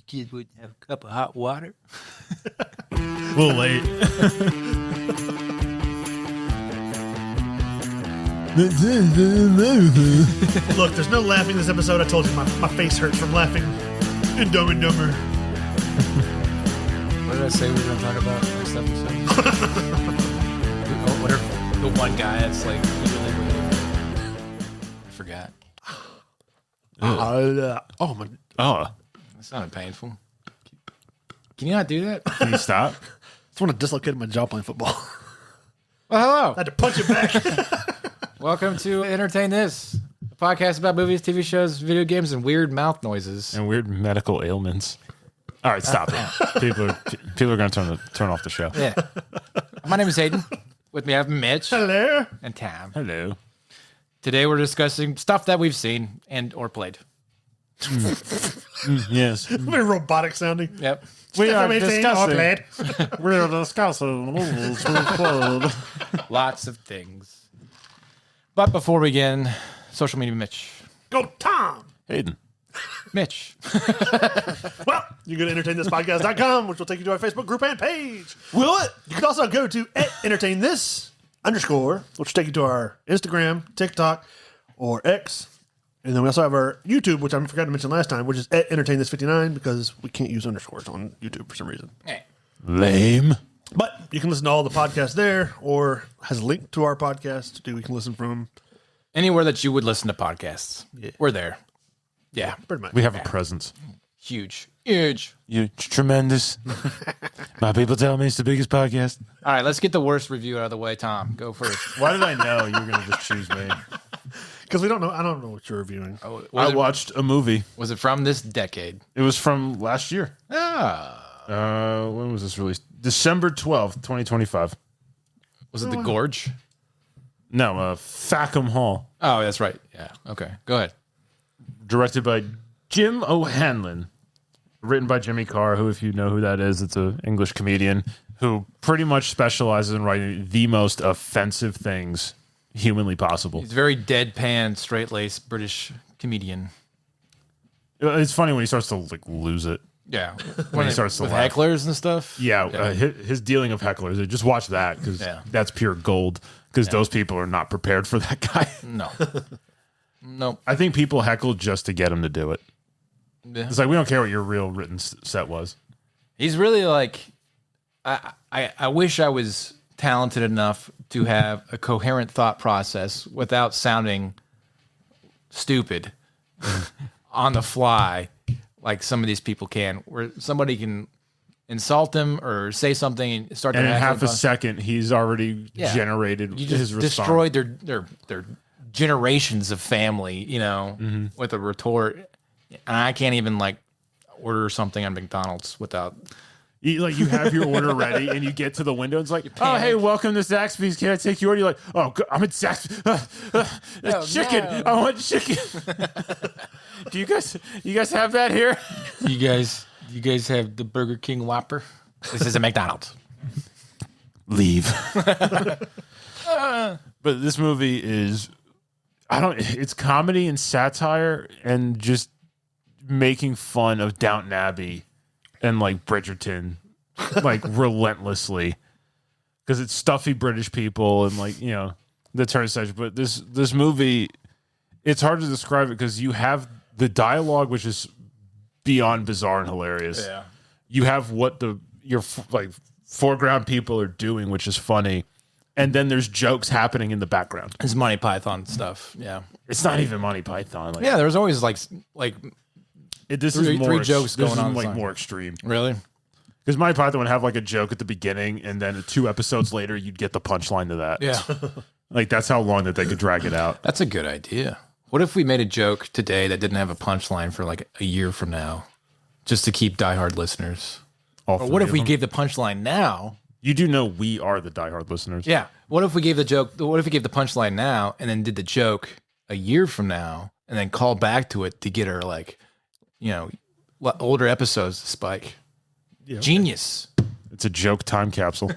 kid wouldn't have a cup of hot water. A little late. Look, there's no laughing this episode. I told you my face hurts from laughing. And Dumb and Dumber. What did I say we were going to talk about next episode? What are the one guy that's like I forgot. Oh my! Oh, That sounded painful. Can you not do that? can you stop? It's when I dislocated my jaw playing football. Well, hello. I had to punch it back. Welcome to Entertain This, a podcast about movies, TV shows, video games, and weird mouth noises. And weird medical ailments. All right, stop it. People are going to turn off the show. Yeah. My name is Hayden. With me, I have Mitch Hello. and Tam. Hello. Today, we're discussing stuff that we've seen and or played. Yes. Very robotic sounding. Yep. We are discussing. We're discussing movies we've played. Lots of things. But before we begin, social media Mitch. Go Tom. Hayden. Mitch. Well, you go to entertainthispodcast.com, which will take you to our Facebook group and page. Will it? You can also go to @entertainthis_, which will take you to our Instagram, TikTok, or X. And then we also have our YouTube, which I forgot to mention last time, which is @entertainthis59 because we can't use underscores on YouTube for some reason. Hey. Lame. But you can listen to all the podcasts there, or has a link to our podcast that we can listen from. Anywhere that you would listen to podcasts. Yeah. We're there. Yeah. Pretty much. We have a presence. Huge. Huge. You're tremendous. My people tell me it's the biggest podcast. All right, let's get the worst review out of the way. Tom, go first. Why did I know you were going to just choose me? Because we don't know. I don't know what you're reviewing. Oh, I watched a movie. was it from this decade? It was from last year. Ah. When was this released? December 12th, 2025. Was it The Gorge? No, Fackham Hall. Oh, that's right. Yeah. Okay. Go ahead. Directed by Jim O'Hanlon. Written by Jimmy Carr, who, if you know who that is, it's an English comedian who pretty much specializes in writing the most offensive things humanly possible. He's a very deadpan, straight-laced British comedian. It's funny when he starts to like lose it. Yeah. When he starts to with laugh. hecklers and stuff. Yeah, his dealing of hecklers. Just watch that because that's pure gold. Because those people are not prepared for that guy. No. Nope. I think people heckle just to get him to do it. Yeah. It's like, we don't care what your real written set was. He's really like, I wish I was talented enough to have a coherent thought process without sounding stupid on the fly like some of these people can, where somebody can insult them or say something and start And to in act half like a second, he's already generated you his just response. destroyed their generations of family, you know, with a retort. And I can't even like order something on McDonald's without. You have your order ready, and you get to the window. And it's like, oh, hey, welcome to Zaxby's. Can I take your order? You're like, oh, I'm at Zaxby's. Chicken. No. I want chicken. Do you guys have that here? You guys have the Burger King Whopper? This is a McDonald's. Leave. But this movie is, it's comedy and satire and just making fun of Downton Abbey and like Bridgerton, like relentlessly, because it's stuffy British people and like, you know, the turn such. But this movie, it's hard to describe it because you have the dialogue, which is beyond bizarre and hilarious. Yeah. You have what your like foreground people are doing, which is funny. And then there's jokes happening in the background. It's Monty Python stuff. Yeah. It's not even Monty Python. Like, Yeah, there's always like this three is more jokes this going is on. like more extreme. Really? Because Monty Python would have like a joke at the beginning, and then 2 episodes later, you'd get the punchline to that. Yeah. Like that's how long that they could drag it out. That's a good idea. What if we made a joke today that didn't have a punchline for like a year from now, just to keep diehard listeners? All Or what three if of we them. gave the punchline now? You do know we are the diehard listeners. Yeah. What if we gave the joke? What if we gave the punchline now and then did the joke a year from now and then call back to it to get our like, you know, older episodes to spike? Yeah, Genius. It's a joke time capsule.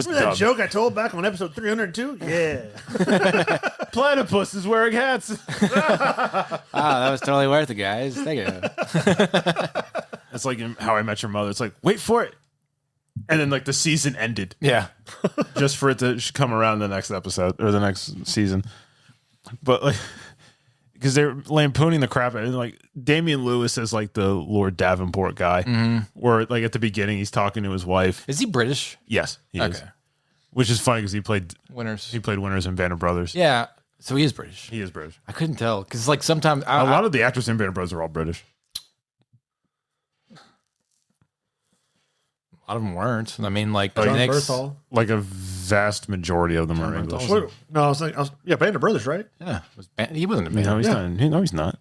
Remember that joke I told back on episode 302? Yeah. Platypus is wearing hats. That was totally worth it, guys. Thank you. It's like in How I Met Your Mother. It's like, wait for it. And then like the season ended Yeah. just for it to come around the next episode or the next season. But like, because they're lampooning the crap out of it. Like Damian Lewis is like the Lord Davenport guy, where like at the beginning he's talking to his wife. Is he British? Yes, he is. Okay. Which is funny because he played Winners. Winners in Band of Brothers. Yeah. So he is British. He is British. I couldn't tell because like sometimes A lot of the actors in Band of Brothers are all British. A lot of them weren't. I mean, like John Nick's- Berthal. Like a vast majority of them are English. Wait, no, I was yeah, Band of Brothers, right? Yeah, he wasn't a band. No, he's not. No, he's not.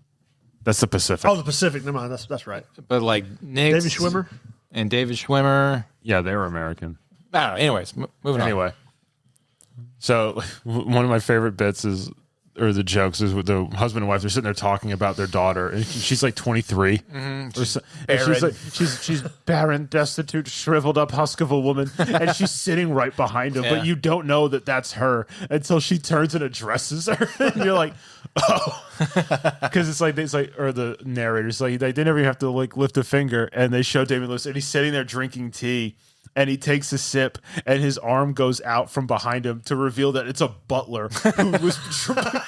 That's the Pacific. Oh, the Pacific. Never mind. That's right. But like Nick, David Schwimmer. and David Schwimmer. Yeah, they were American. I don't know. Anyways, moving on. Anyway, so one of my favorite bits is, or the jokes is with the husband and wife. They're sitting there talking about their daughter, and she's like 23. Or so, and she's like she's barren, destitute, shriveled up husk of a woman, and she's sitting right behind him. Yeah. But you don't know that that's her until she turns and addresses her, and you're like, oh, because it's like or the narrator's like they never even have to like lift a finger, and they show David Lewis, and he's sitting there drinking tea. And he takes a sip, and his arm goes out from behind him to reveal that it's a butler who was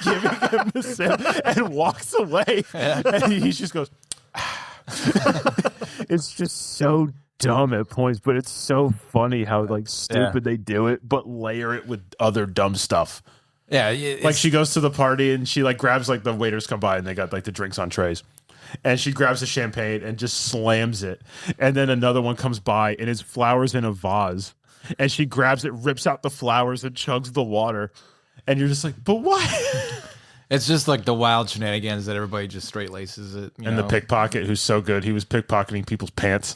giving him the sip and walks away. And he just goes, it's just so dumb at points, but it's so funny how like stupid they do it, but layer it with other dumb stuff. Yeah, Like she goes to the party and she like grabs like the waiters come by and they got like the drinks on trays. And she grabs the champagne and just slams it. And then another one comes by and it's flowers in a vase. And she grabs it, rips out the flowers, and chugs the water. And you're just like, but why? it's just like the wild shenanigans that everybody just straight laces it. You And know? the pickpocket, who's so good, he was pickpocketing people's pants.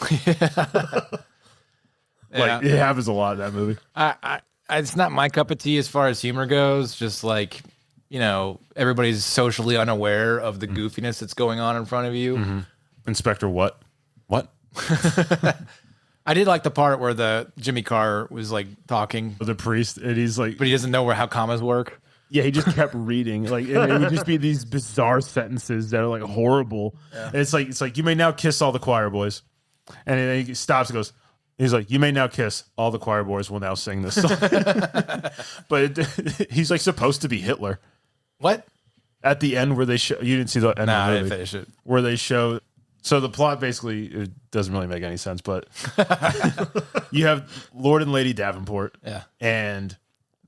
Like it happens a lot in that movie. It's not my cup of tea as far as humor goes. Just like, you know, everybody's socially unaware of the goofiness that's going on in front of you. Inspector what? What? I did like the part where the Jimmy Carr was like talking, The priest, and he's like, but he doesn't know how commas work. yeah, he just kept reading. Like and it would just be these bizarre sentences that are like horrible. Yeah. And it's like, you may now kiss all the choir boys. And then he stops and goes, he's like, you may now kiss all the choir boys will now sing this song. But he's like supposed to be Hitler. What? At the end where they show, you didn't see the end No, of I the didn't movie, finish it. where they show, so the plot basically, it doesn't really make any sense, but you have Lord and Lady Davenport. Yeah. And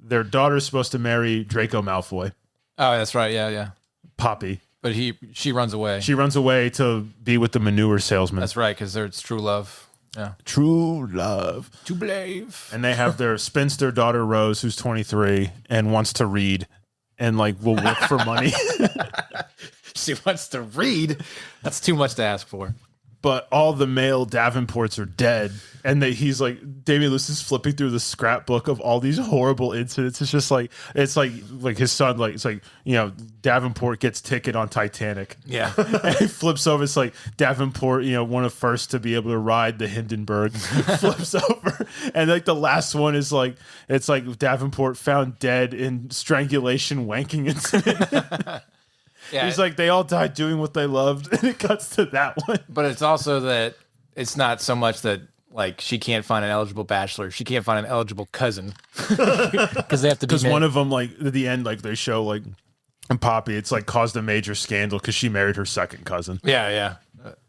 their daughter's supposed to marry Draco Malfoy, Oh, that's right. Yeah. Poppy. But she runs away. She runs away to be with the manure salesman. That's right, because it's true love. Yeah. True love. To believe. And they have their spinster daughter, Rose, who's 23 and wants to read and like will work for money. She wants to read. That's too much to ask for. But all the male Davenports are dead. And he's like, Damian Lewis is flipping through the scrapbook of all these horrible incidents. It's just like, it's like his son, like, it's like, you know, Davenport gets ticket on Titanic. Yeah. And he flips over. It's like Davenport, you know, one of first to be able to ride the Hindenburg, flips over. And like the last one is like, it's like Davenport found dead in strangulation wanking incident. Yeah. He's like, they all died doing what they loved. And it cuts to that one. But it's also that it's not so much that like she can't find an eligible bachelor. She can't find an eligible cousin because they have to be. Because one of them, like at the end, like they show like in Poppy, it's like caused a major scandal because she married her second cousin. Yeah.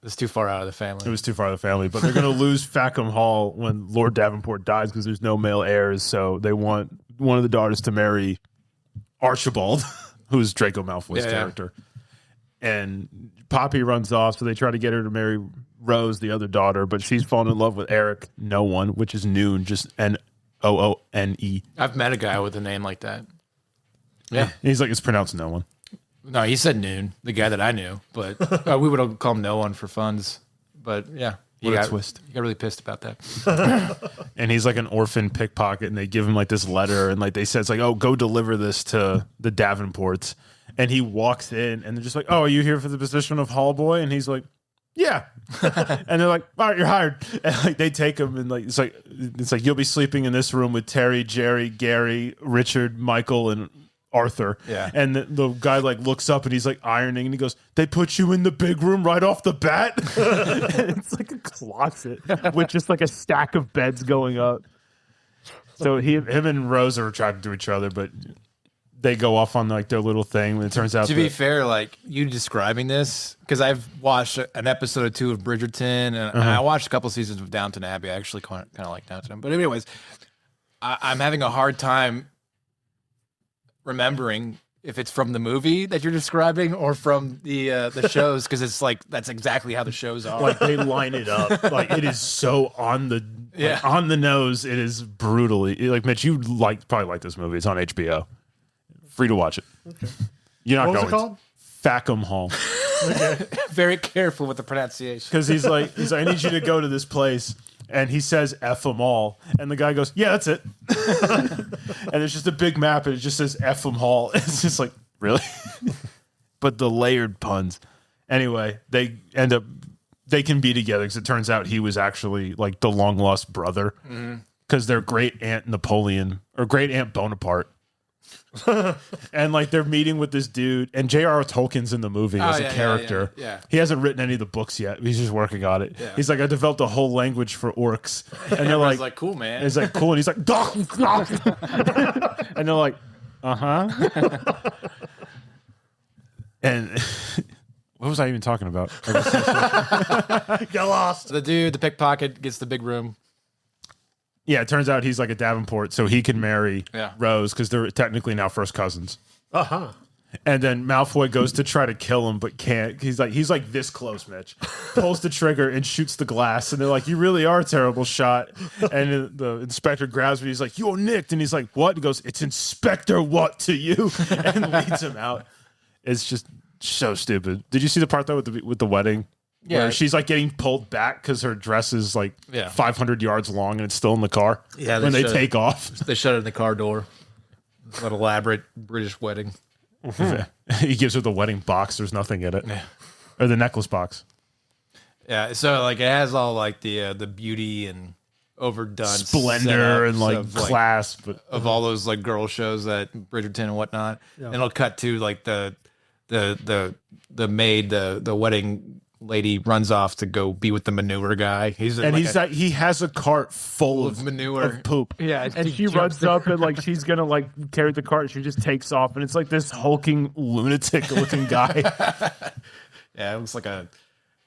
It's too far out of the family. It was too far of the family, but they're going to lose Fackham Hall when Lord Davenport dies because there's no male heirs. So they want one of the daughters to marry Archibald, who's Draco Malfoy's character. And Poppy runs off, so they try to get her to marry Rose, the other daughter, but she's fallen in love with Eric, no one, which is Noon, just Noone. I've met a guy with a name like that. Yeah. And he's like, it's pronounced no one. No, he said Noon, the guy that I knew, but we would call him No One for funds. But yeah. What a twist. He got really pissed about that. And he's like an orphan pickpocket, and they give him like this letter, and like they said, it's like, oh, go deliver this to the Davenports. And he walks in, and they're just like, oh, are you here for the position of hall boy? And he's like, yeah. And they're like, all right, you're hired. And like they take him and like it's like you'll be sleeping in this room with Terry, Jerry, Gary, Richard, Michael, and Arthur. Yeah. And the guy like looks up and he's like ironing and he goes, they put you in the big room right off the bat. And it's like a closet with just like a stack of beds going up. So him and Rose are attracted to each other, but they go off on like their little thing. And it turns out To be fair, like you describing this, because I've watched an episode or two of Bridgerton, and I watched a couple seasons of Downton Abbey. I actually kind of like Downton. But anyways, I'm having a hard time remembering if it's from the movie that you're describing or from the shows, because it's like that's exactly how the shows are. like they line it up. Like it is so on the on the nose. It is brutally like Mitch. You probably like this movie. It's on HBO. Free to watch it. Okay. You're not What was going. it called? Fackham Hall. Very careful with the pronunciation. Because he's like, I need you to go to this place. And he says F them all. And the guy goes, yeah, that's it. And it's just a big map and it just says F them Hall. It's just like, really? But the layered puns. Anyway, they can be together because it turns out he was actually like the long lost brother. Because their great aunt Napoleon or great aunt Bonaparte. And like they're meeting with this dude, and J.R.R. Tolkien's in the movie as a character. Yeah. He hasn't written any of the books yet. He's just working on it. Yeah. He's like, I developed a whole language for orcs, and they're Everyone's like, cool, man. and he's like, cool, and he's like, and they're like, and what was I even talking about? Got lost. The dude, the pickpocket, gets the big room. Yeah, it turns out he's like a Davenport, so he can marry Rose because they're technically now first cousins. Uh-huh. And then Malfoy goes to try to kill him, but can't. He's like this close, Mitch. Pulls the trigger and shoots the glass. And they're like, you really are a terrible shot. And the inspector grabs me. He's like, you're nicked. And he's like, what? He goes, it's Inspector what to you? And leads him out. It's just so stupid. Did you see the part though with the wedding? Yeah. Where she's like getting pulled back because her dress is like 500 yards long and it's still in the car. Yeah, when they take off. They shut it in the car door. An elaborate British wedding. He gives her the wedding box. There's nothing in it. Or the necklace box. Yeah, so like it has all like the beauty and overdone splendor and like of, class, but of all those like girl shows that Bridgerton and whatnot. And it'll cut to like the maid, the wedding lady runs off to go be with the manure guy. He has a cart full of manure, of poop. Yeah, and she runs up and like she's gonna like carry the cart. She just takes off, and it's like this hulking lunatic looking guy. Yeah, it looks like I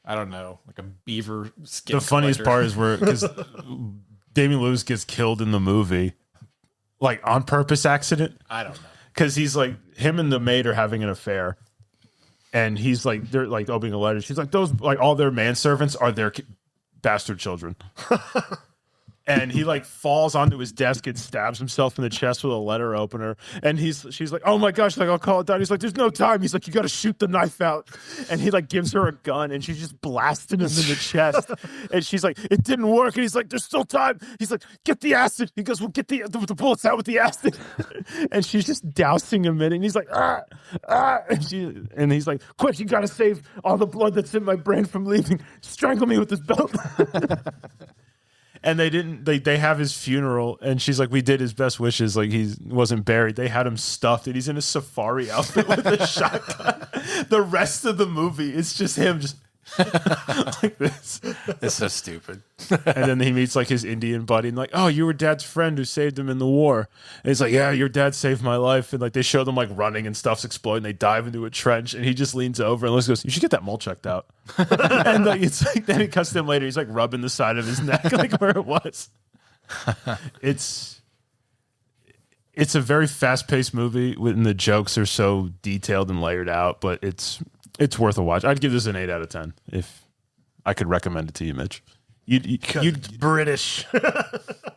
don't know, like a beaver skin. The funniest part is because Damian Lewis gets killed in the movie, like on purpose accident. I don't know, because he's like him and the maid are having an affair. And he's like, they're like opening a letter. She's like, those, like all their manservants are their bastard children. And he like falls onto his desk and stabs himself in the chest with a letter opener. And she's like, oh my gosh, like I'll call it down. He's like, there's no time. He's like, you got to shoot the knife out. And he like gives her a gun and she's just blasting him in the chest. And she's like, it didn't work. And he's like, there's still time. He's like, get the acid. He goes, well, get the bullets out with the acid. And she's just dousing him in it. And he's like, and he's like, quick, you got to save all the blood that's in my brain from leaving. Strangle me with this belt. And they have his funeral, and she's like, we did his best wishes, like he wasn't buried. They had him stuffed, and he's in a safari outfit with a shotgun. The rest of the movie, it's just him just like this. It's so stupid. And then he meets like his Indian buddy and like, oh, you were Dad's friend who saved him in the war. And he's like, yeah, your dad saved my life. And like they show them like running and stuff's exploding. They dive into a trench and he just leans over and goes, you should get that mole checked out. And like it's like then it cuts to him later. He's like rubbing the side of his neck like where it was. It's a very fast paced movie and the jokes are so detailed and layered out, but it's worth a watch. I'd give this an 8 out of 10 if I could recommend it to you, Mitch. You'd British.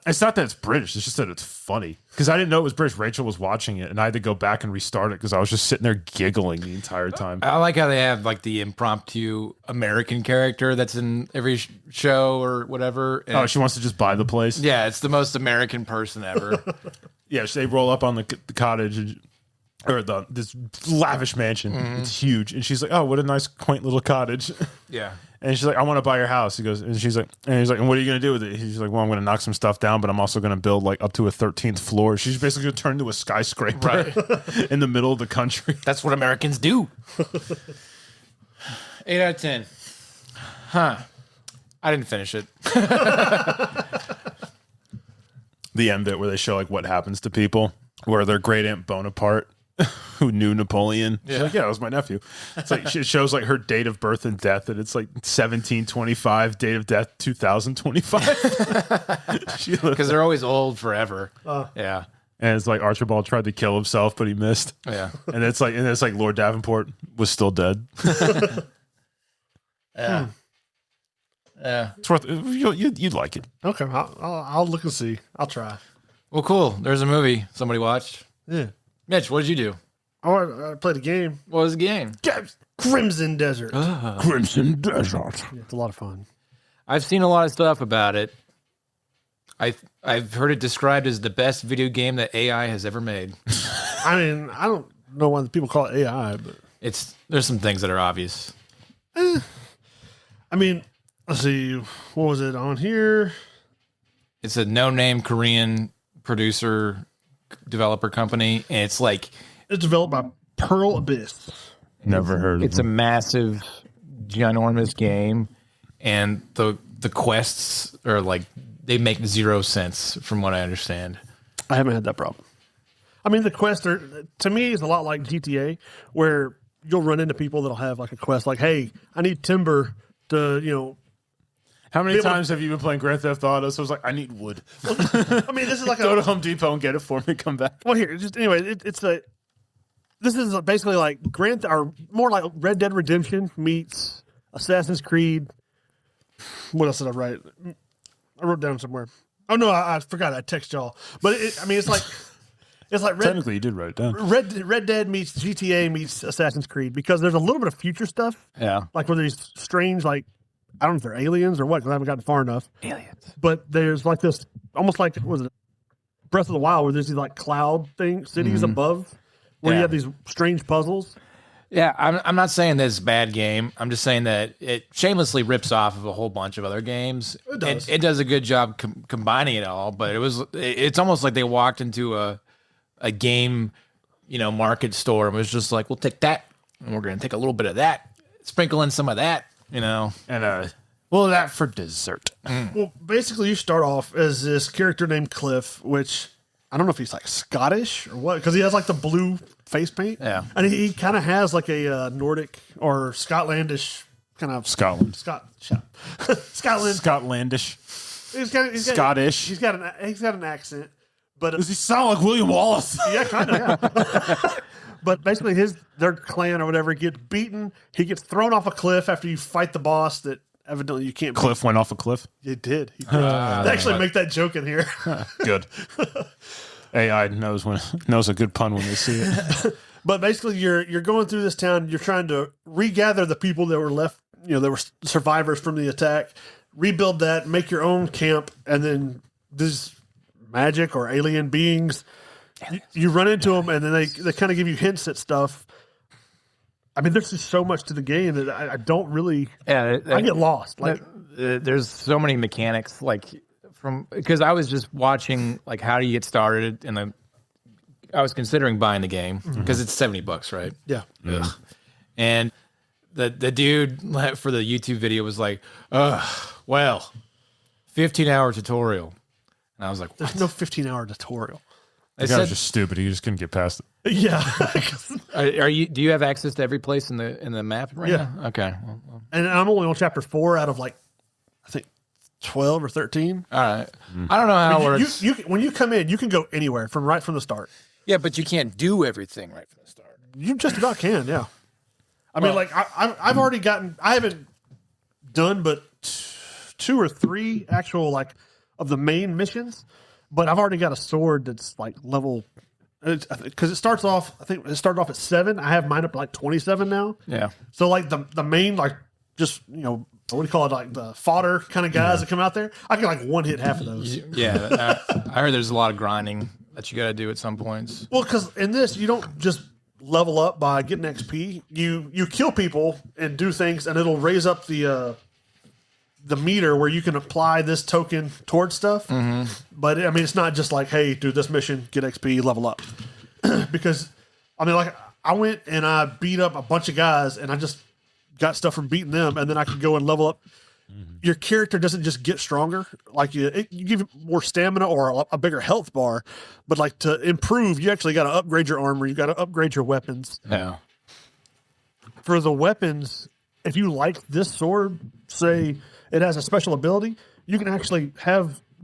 It's not that it's British. It's just that it's funny. Because I didn't know it was British. Rachel was watching it, and I had to go back and restart it because I was just sitting there giggling the entire time. I like how they have like the impromptu American character that's in every show or whatever. And she wants to just buy the place? yeah, it's the most American person ever. Yeah, so they roll up on the cottage, and or this lavish mansion. It's huge, and she's like, "Oh, what a nice, quaint little cottage." Yeah. And she's like, "I want to buy your house." He goes, and he's like, "And what are you going to do with it?" He's like, "Well, I'm going to knock some stuff down, but I'm also going to build like up to a 13th floor." She's basically going to turn into a skyscraper in the middle of the country. That's what Americans do. 8 out of 10. Huh. I didn't finish it. The end bit where they show like what happens to people, where their great aunt Bonaparte, who knew Napoleon, she's like, "Yeah, it was my nephew." It's like it shows like her date of birth and death, and it's like 1725, date of death 2025. Because they're always old forever. Yeah. And it's like Archibald tried to kill himself, but he missed. Yeah. And it's like Lord Davenport was still dead. Yeah. Yeah. It's worth. You'd like it. Okay, I'll look and see. I'll try. Well, cool. There's a movie somebody watched. Yeah. Mitch, what did you do? I played a game. What was the game? Crimson Desert. Crimson Desert. Yeah, it's a lot of fun. I've seen a lot of stuff about it. I've heard it described as the best video game that AI has ever made. I mean, I don't know why people call it AI, but There's some things that are obvious. I mean, let's see. What was it on here? It's a no-name Korean producer developer company, and it's like It's developed by Pearl Abyss. Never heard of it's a massive, ginormous game, and the quests are like they make zero sense from what I understand. I haven't had that problem. I mean, the quests are, to me, is a lot like GTA, where you'll run into people that'll have like a quest like, "Hey, I need timber to, How many times have you been playing Grand Theft Auto? So I was like, I need wood. I mean, this is like Go to Home Depot and get it for me. Come back. Well, here, just anyway, this is basically like or more like Red Dead Redemption meets Assassin's Creed. What else did I write? I wrote down somewhere. Oh no, I forgot. I text y'all. But it's like Technically, you did write it down. Red Dead meets GTA meets Assassin's Creed because there's a little bit of future stuff. Yeah, Like where there's strange, like, I don't know if they're aliens or what, because I haven't gotten far enough. aliens. But there's like this, almost like, what was it, Breath of the Wild, where there's these like cloud cities above, where you have these strange puzzles. Yeah, I'm not saying this is a bad game. I'm just saying that it shamelessly rips off of a whole bunch of other games. It does. It does a good job combining it all, but it's almost like they walked into a game, market store and was just like, we'll take that and we're going to take a little bit of that, sprinkle in some of that, And that for dessert. Well, basically, you start off as this character named Cliff, which I don't know if he's like Scottish or what, because he has like the blue face paint. Yeah. And he kind of has like a Nordic or Scotlandish kind of Scotland. Scotland. Scotlandish. Scottish. Scottish. He's got an accent, but Does he sound like William Wallace? yeah, kind of. Yeah. But basically, their clan or whatever gets beaten. He gets thrown off a cliff after you fight the boss that evidently you can't. Cliff went off a cliff. It did. He did. They actually make that joke in here. Good. AI knows a good pun when they see it. But basically, you're going through this town. You're trying to regather the people that were left. That were survivors from the attack. Rebuild that. Make your own camp, and then these magic or alien beings. You run into them, and then they kind of give you hints at stuff. I mean, there's just so much to the game that I don't really. Yeah, I get lost. Like, there's so many mechanics, because I was just watching like how do you get started, and I was considering buying the game because it's $70, right? yeah. Ugh. And the dude for the YouTube video was like, well, 15-hour tutorial, and I was like, There's no 15-hour tutorial. The guy was just stupid. He just couldn't get past it. Yeah. Are you? Do you have access to every place in the map right Yeah. now? Okay. Well, And I'm only on chapter 4 out of I think 12 or 13. all right. I don't know how it works. When you come in, you can go anywhere from the start. Yeah, but you can't do everything right from the start. You just about can, yeah. I mean, I've already gotten. I haven't done but 2 or 3 actual of the main missions, but I've already got a sword that's level. Because it starts off. I think it started off at 7. I have mine up to 27 now. Yeah. So the main just what do you call it, the fodder kind of guys that come out there. I can one hit half of those. Yeah. I heard there's a lot of grinding that you got to do at some points. Well, because in this you don't just level up by getting XP. You kill people and do things, and it'll raise up the meter where you can apply this token towards stuff. But I mean, it's not just like, hey, do this mission, get XP, level up. Because I mean, like, I went and I beat up a bunch of guys, and I just got stuff from beating them, and then I could go and level up. Your character doesn't just get stronger. Like you give it more stamina or a bigger health bar, but like to improve, you actually got to upgrade your armor. You got to upgrade your weapons. Yeah. For the weapons, if you like this sword, say it has a special ability, you can actually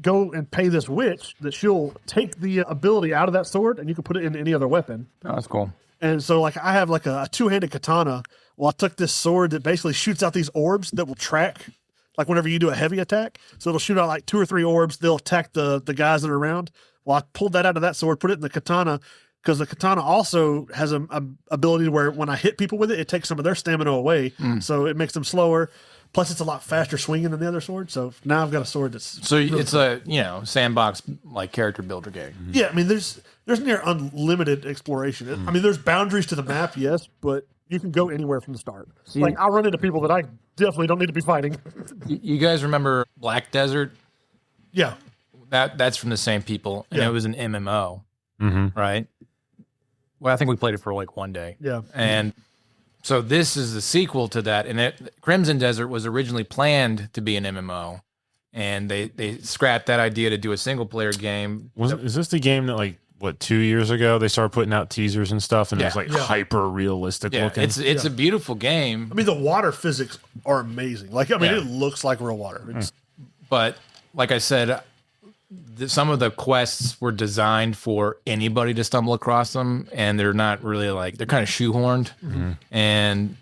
go and pay this witch that she'll take the ability out of that sword, and you can put it in any other weapon. Oh, that's cool. And so, like, I have like a two-handed katana. Well, I took this sword that basically shoots out these orbs that will track, like, whenever you do a heavy attack. So it'll shoot out like 2 or 3 orbs. They'll attack the guys that are around. Well, I pulled that out of that sword, put it in the katana, because the katana also has a ability where when I hit people with it, it takes some of their stamina away. So it makes them slower. Plus, it's a lot faster swinging than the other sword. So now I've got a sword that's So it's a sandbox like character builder game. Yeah, I mean, there's near unlimited exploration. I mean, there's boundaries to the map, yes, but you can go anywhere from the start. Like, I'll run into people that I definitely don't need to be fighting. You guys remember Black Desert? Yeah. That's from the same people, and it was an MMO, right? Well, I think we played it for like one day. Yeah. And so this is the sequel to that, and Crimson Desert was originally planned to be an MMO, and they scrapped that idea to do a single player game. Is this the game that, like, what, 2 years ago they started putting out teasers and stuff, and it was like hyper realistic looking? It's a beautiful game. I mean, the water physics are amazing. Like, I mean, it looks like real water. But like I said, some of the quests were designed for anybody to stumble across them, and they're not really like, they're kind of shoehorned. And,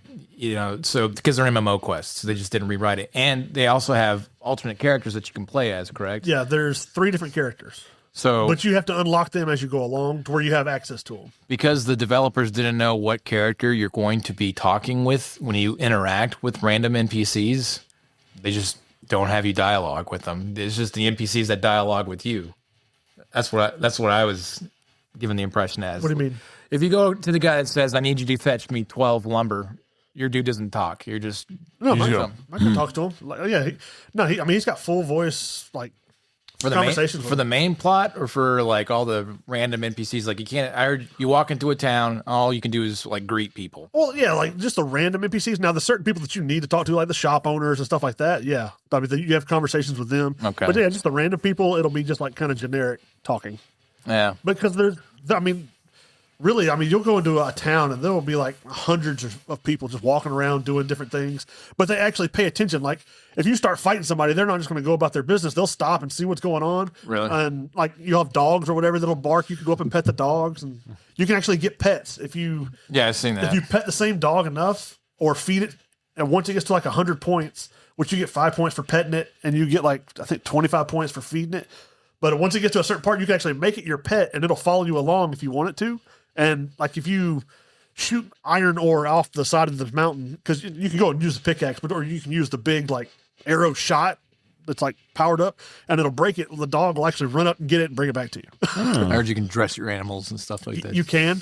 so because they're MMO quests, they just didn't rewrite it. And they also have alternate characters that you can play as, correct? Yeah, there's 3 different characters. So, but you have to unlock them as you go along to where you have access to them. Because the developers didn't know what character you're going to be talking with when you interact with random NPCs, they just don't have you dialogue with them. It's just the NPCs that dialogue with you. That's what I was given the impression as. What do you mean? If you go to the guy that says, "I need you to fetch me 12 lumber," your dude doesn't talk. You're just I can talk to him. Like, he's got full voice, like, for the main plot, or for like all the random NPCs. Like, you can't. I heard you walk into a town, all you can do is like greet people. Well, yeah, like just the random NPCs. Now, the certain people that you need to talk to, like the shop owners and stuff like that. Yeah, I mean, you have conversations with them. Okay, but yeah, just the random people, it'll be just like kind of generic talking. Yeah, because really, I mean, you'll go into a town and there will be like hundreds of people just walking around doing different things, but they actually pay attention. Like, if you start fighting somebody, they're not just going to go about their business. They'll stop and see what's going on. Really? And like, you'll have dogs or whatever that'll bark. You can go up and pet the dogs, and you can actually get pets if you. Yeah, I've seen that. If you pet the same dog enough or feed it, and once it gets to like 100 points, which you get 5 points for petting it, and you get like, I think 25 points for feeding it. But once it gets to a certain part, you can actually make it your pet, and it'll follow you along if you want it to. And like, if you shoot iron ore off the side of the mountain, because you can go and use the pickaxe, or you can use the big like arrow shot that's like powered up, and it'll break it. The dog will actually run up and get it and bring it back to you. I heard you can dress your animals and stuff like that. You can.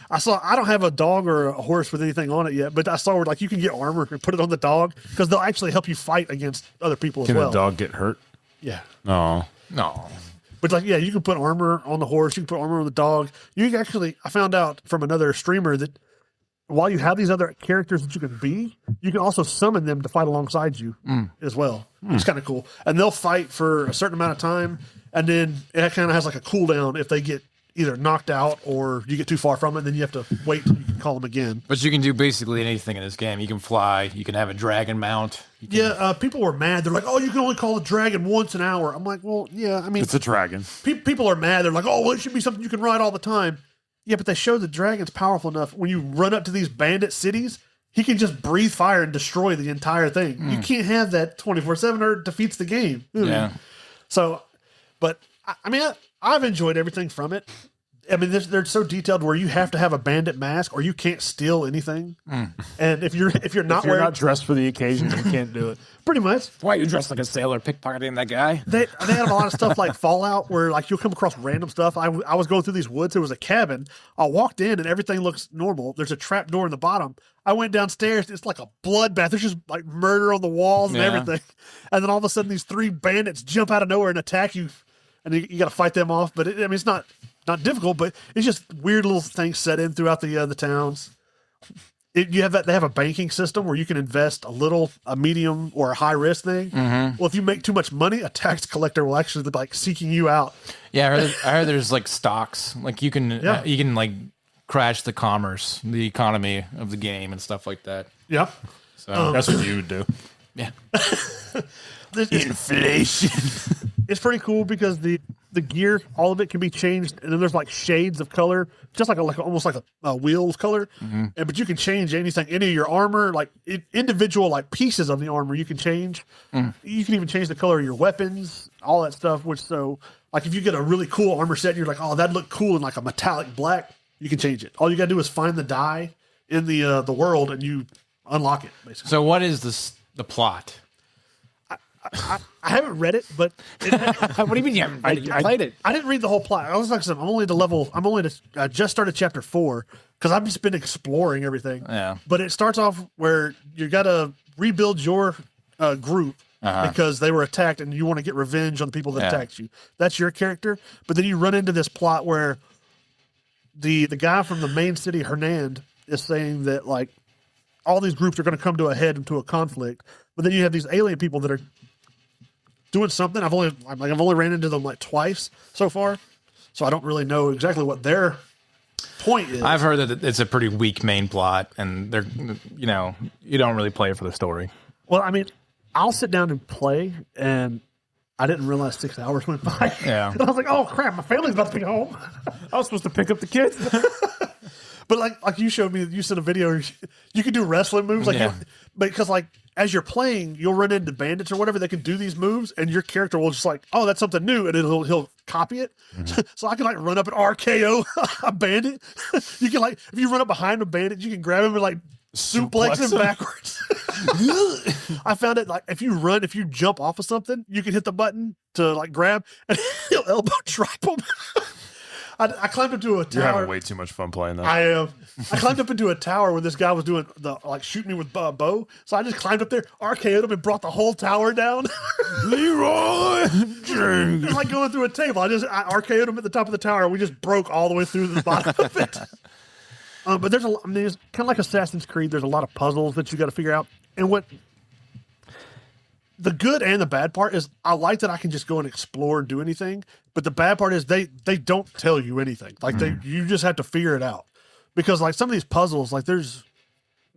I don't have a dog or a horse with anything on it yet, but I saw where like you can get armor and put it on the dog, because they'll actually help you fight against other people as well. Can the dog get hurt? Yeah. No. But like, yeah, you can put armor on the horse, you can put armor on the dog. You can actually, I found out from another streamer that while you have these other characters that you can be, you can also summon them to fight alongside you as well. It's kind of cool. And they'll fight for a certain amount of time, and then it kind of has like a cooldown if they get either knocked out or you get too far from it, then you have to wait till you can call them again. But you can do basically anything in this game. You can fly. You can have a dragon mount. People were mad. They're like, "Oh, you can only call the dragon once an hour." I'm like, "Well, yeah, I mean, it's a dragon." People are mad. They're like, "Oh, well, it should be something you can ride all the time." Yeah, but they show the dragon's powerful enough. When you run up to these bandit cities, he can just breathe fire and destroy the entire thing. You can't have that 24/7 or it defeats the game. Yeah. So, but I mean, I've enjoyed everything from it. I mean, they're so detailed where you have to have a bandit mask or you can't steal anything. And if you're not If you're wearing, not dressed for the occasion, you can't do it. pretty much, Why you dressed like a sailor pickpocketing that guy? they have a lot of stuff like Fallout where like you'll come across random stuff. I was going through these woods. There was a cabin. I walked in and everything looks normal. There's a trap door in the bottom. I went downstairs. It's like a bloodbath. There's just like murder on the walls and everything. And then all of a sudden, these 3 bandits jump out of nowhere and attack you, and you got to fight them off. But it's not difficult, but it's just weird little things set in throughout the towns. They have a banking system where you can invest a little, a medium, or a high risk thing. Well, if you make too much money, a tax collector will actually be like seeking you out. Yeah, I heard there's like stocks. Like you can like crash the commerce, the economy of the game and stuff like that. Yeah. So That's what you would do. yeah. Inflation. It's pretty cool because the gear, all of it can be changed, and then there's like shades of color, just like almost like a wheels color. But you can change anything, any of your armor, like individual like pieces of the armor you can change. You can even change the color of your weapons, all that stuff. Which so like if you get a really cool armor set, and you're like, oh, that'd look cool in like a metallic black. You can change it. All you gotta do is find the die in the world, and you unlock it. Basically. So what is the plot? I haven't read it, but What do you mean you haven't read it? You played it. I didn't read the whole plot. I was like, I'm only at the level. I just started chapter 4 because I've just been exploring everything. Yeah. But it starts off where you got to rebuild your group because they were attacked, and you want to get revenge on the people that attacked you. That's your character. But then you run into this plot where the guy from the main city, Hernand, is saying that like all these groups are going to come to a head into a conflict. But then you have these alien people that are doing something. I've only ran into them like twice so far, so I don't really know exactly what their point is. I've heard that it's a pretty weak main plot, and they're you don't really play it for the story. Well, I mean, I'll sit down and play, and I didn't realize 6 hours went by. Yeah. And I was like, oh crap, my family's about to be home. I was supposed to pick up the kids. But like you showed me, you sent a video. You can do wrestling moves, because like as you're playing, you'll run into bandits or whatever that can do these moves, and your character will just like, oh, that's something new, and he'll copy it. So I can like run up and RKO a bandit. You can like if you run up behind a bandit, you can grab him and like suplex him backwards. I found it like if you jump off of something, you can hit the button to like grab, and he'll elbow drop him. I climbed up to a tower. You're having way too much fun playing that. I am. I climbed up into a tower where this guy was doing shooting me with a bow. So I just climbed up there, RKO'd him, and brought the whole tower down. Leroy It's like going through a table. I RKO'd him at the top of the tower. And we just broke all the way through the bottom of it. But there's it's kind of like Assassin's Creed. There's a lot of puzzles that you got to figure out. And what the good and the bad part is, I like that I can just go and explore and do anything. But the bad part is they don't tell you anything. Like you just have to figure it out. Because like some of these puzzles, like there's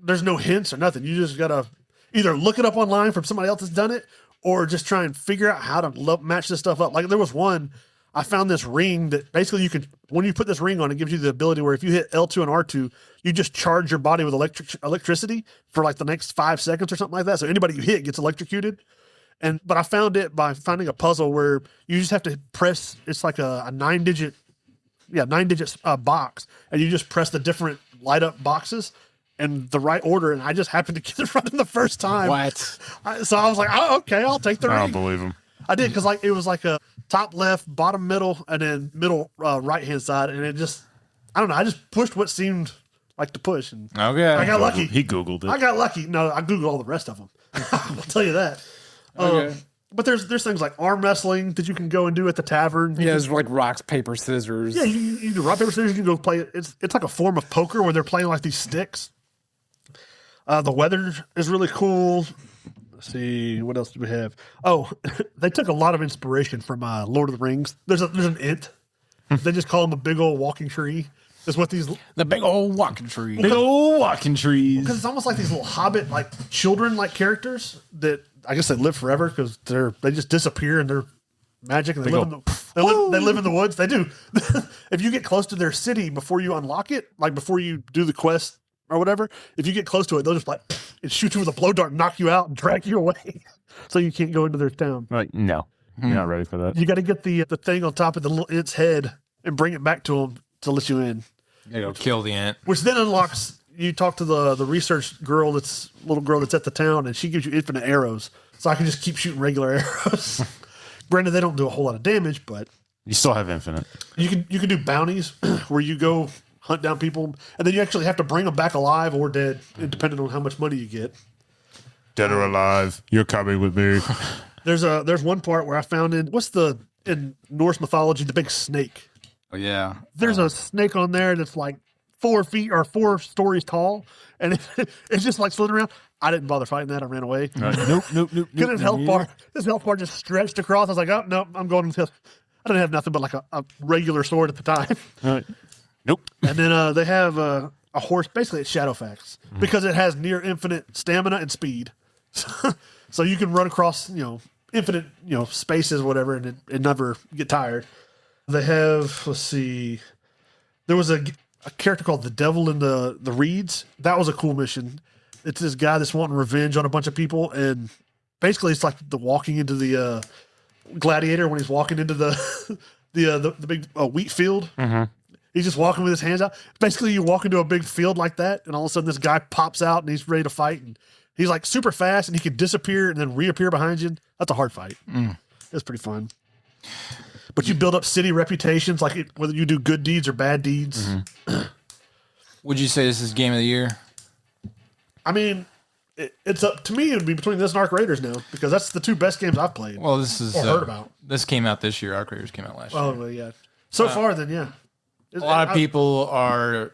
no hints or nothing. You just gotta either look it up online from somebody else that's done it, or just try and figure out how to match this stuff up. Like there was one, I found this ring that basically when you put this ring on, it gives you the ability where if you hit L2 and R2, you just charge your body with electricity for like the next 5 seconds or something like that. So anybody you hit gets electrocuted. But I found it by finding a puzzle where you just have to press. It's like a 9-digit box, and you just press the different light up boxes in the right order. And I just happened to get it right in the first time. What? So I was like, oh, okay, I'll take the ring. I don't believe him. I did because like it was like a top left, bottom middle, and then middle right hand side, and it just I don't know. I just pushed what seemed like to push, and Okay. I got lucky. He Googled it. I got lucky. No, I Googled all the rest of them. I'll tell you that. Okay. But there's things like arm wrestling that you can go and do at the tavern. Yeah, it's like rocks, paper, scissors. Yeah, you do rock, paper, scissors. You can go play it. It's like a form of poker where they're playing like these sticks. The weather is really cool. Let's see, what else do we have? Oh, they took a lot of inspiration from Lord of the Rings. There's an ent. They just call him a big old walking tree. Is what these The big old walking tree. Big old walking trees. because it's almost like these little hobbit like children like characters that I guess they live forever because they just disappear and they're magic and they live in the woods. They do. If you get close to their city before you unlock it, like before you do the quest or whatever, if you get close to it, they'll just like it shoot you with a blow dart, and knock you out, and drag you away, so you can't go into their town. Like, no, you're not ready for that. You got to get the thing on top of its head and bring it back to them. to let you in. You go kill the ant. Which then unlocks. You talk to the research girl, little girl that's at the town, and she gives you infinite arrows. So I can just keep shooting regular arrows. Granted, they don't do a whole lot of damage, but You still have infinite. you can do bounties where you go hunt down people, and then you actually have to bring them back alive or dead, depending on how much money you get. Dead or alive, you're coming with me. There's one part where I found in Norse mythology the big snake. Oh, yeah. There's a snake on there that's like 4 feet or 4 stories tall, and it's just like floating around. I didn't bother fighting that. I ran away. Nope. Because his health bar just stretched across. I was like, oh no, I'm going until I didn't have nothing but like a regular sword at the time. Nope. And then they have a horse. Basically, it's Shadowfax because it has near infinite stamina and speed. So you can run across infinite spaces, whatever, and it never get tired. They have, let's see, there was a character called the Devil in the Reeds. That was a cool mission. It's this guy that's wanting revenge on a bunch of people, and basically it's like the walking into the gladiator when he's walking into the big wheat field. Mm-hmm. He's just walking with his hands out. Basically, you walk into a big field like that, and all of a sudden this guy pops out and he's ready to fight, and he's like super fast, and he can disappear and then reappear behind you. That's a hard fight. It's pretty fun. But you build up city reputations, like whether you do good deeds or bad deeds. Mm-hmm. Would you say this is game of the year? I mean, it's up to me. It would be between this and Ark Raiders now because that's the 2 best games I've played. Well, this is or heard about. This came out this year. Ark Raiders came out last year. Oh, well, yeah. So far, then, yeah. A lot of people are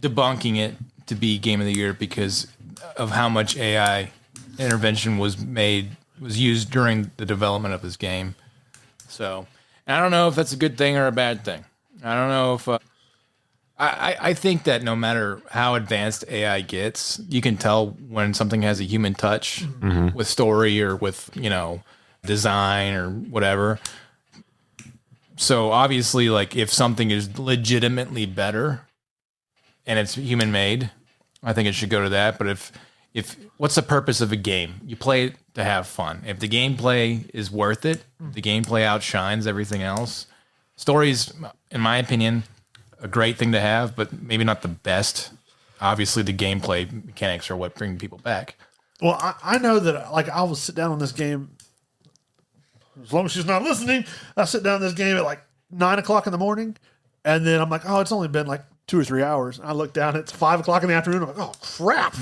debunking it to be game of the year because of how much AI intervention was used during the development of this game. So I don't know if that's a good thing or a bad thing. I don't know if I think that no matter how advanced AI gets, you can tell when something has a human touch with story or with design or whatever. So obviously, like if something is legitimately better and it's human made, I think it should go to that. But if what's the purpose of a game? You play it to have fun. If the gameplay is worth it, the gameplay outshines everything else. Stories, in my opinion, a great thing to have, but maybe not the best. Obviously, the gameplay mechanics are what bring people back. Well, I know that like I will sit down on this game. As long as she's not listening, I sit down on this game at like 9 o'clock in the morning, and then I'm like, oh, it's only been like 2 or 3 hours. And I look down, it's 5 o'clock in the afternoon. I'm like, oh crap!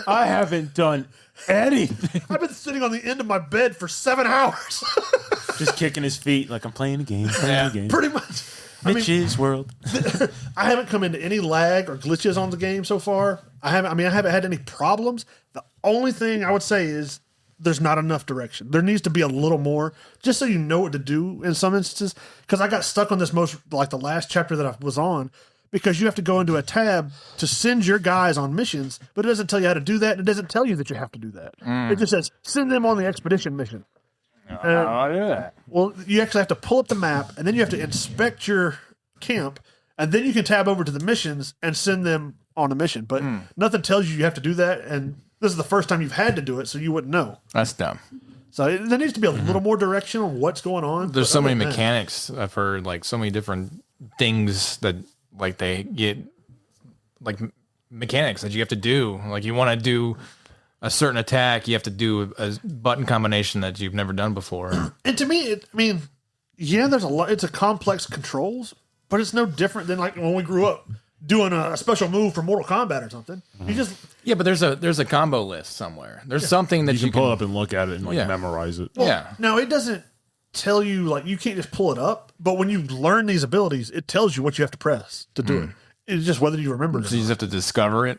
I haven't done anything. I've been sitting on the end of my bed for 7 hours. Just kicking his feet like I'm playing a game. Pretty much. Mitch's world. I haven't come into any lag or glitches on the game so far. I haven't had any problems. The only thing I would say is there's not enough direction. There needs to be a little more, just so you know what to do in some instances. Because I got stuck on this the last chapter that I was on, because you have to go into a tab to send your guys on missions, but it doesn't tell you how to do that, and it doesn't tell you that you have to do that. It just says, send them on the expedition mission. I'll do that. Well, you actually have to pull up the map, and then you have to inspect your camp, and then you can tab over to the missions and send them on a mission. But nothing tells you have to do that, and this is the first time you've had to do it, so you wouldn't know. That's dumb. So there needs to be a little more direction on what's going on. There's so many mechanics. I've heard like so many different things that like they get like mechanics that you have to do. Like you want to do a certain attack, you have to do a button combination that you've never done before. And to me, there's a lot. It's a complex controls, but it's no different than like when we grew up doing a special move for Mortal Kombat or something. You just But there's a combo list somewhere. There's something that You can pull it up and look at it and memorize it. Now it doesn't tell you like you can't just pull it up, but when you learn these abilities, it tells you what you have to press to do it. It's just whether you remember it. So you just have to discover it.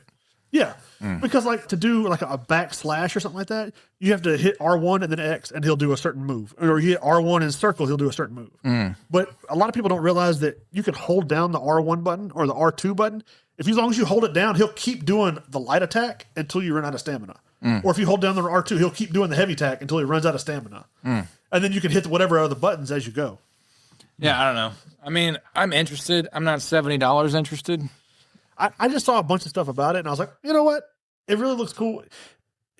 Yeah. Because like to do like a backslash or something like that, you have to hit R1 and then X and he'll do a certain move. Or you hit R1 and circle, he'll do a certain move. But a lot of people don't realize that you can hold down the R1 button or the R2 button. As long as you hold it down, he'll keep doing the light attack until you run out of stamina. Or if you hold down the R2, he'll keep doing the heavy attack until he runs out of stamina. And then you can hit whatever other buttons as you go. Yeah, I don't know. I mean, I'm interested. I'm not $70 interested. I just saw a bunch of stuff about it, and I was like, you know what? It really looks cool.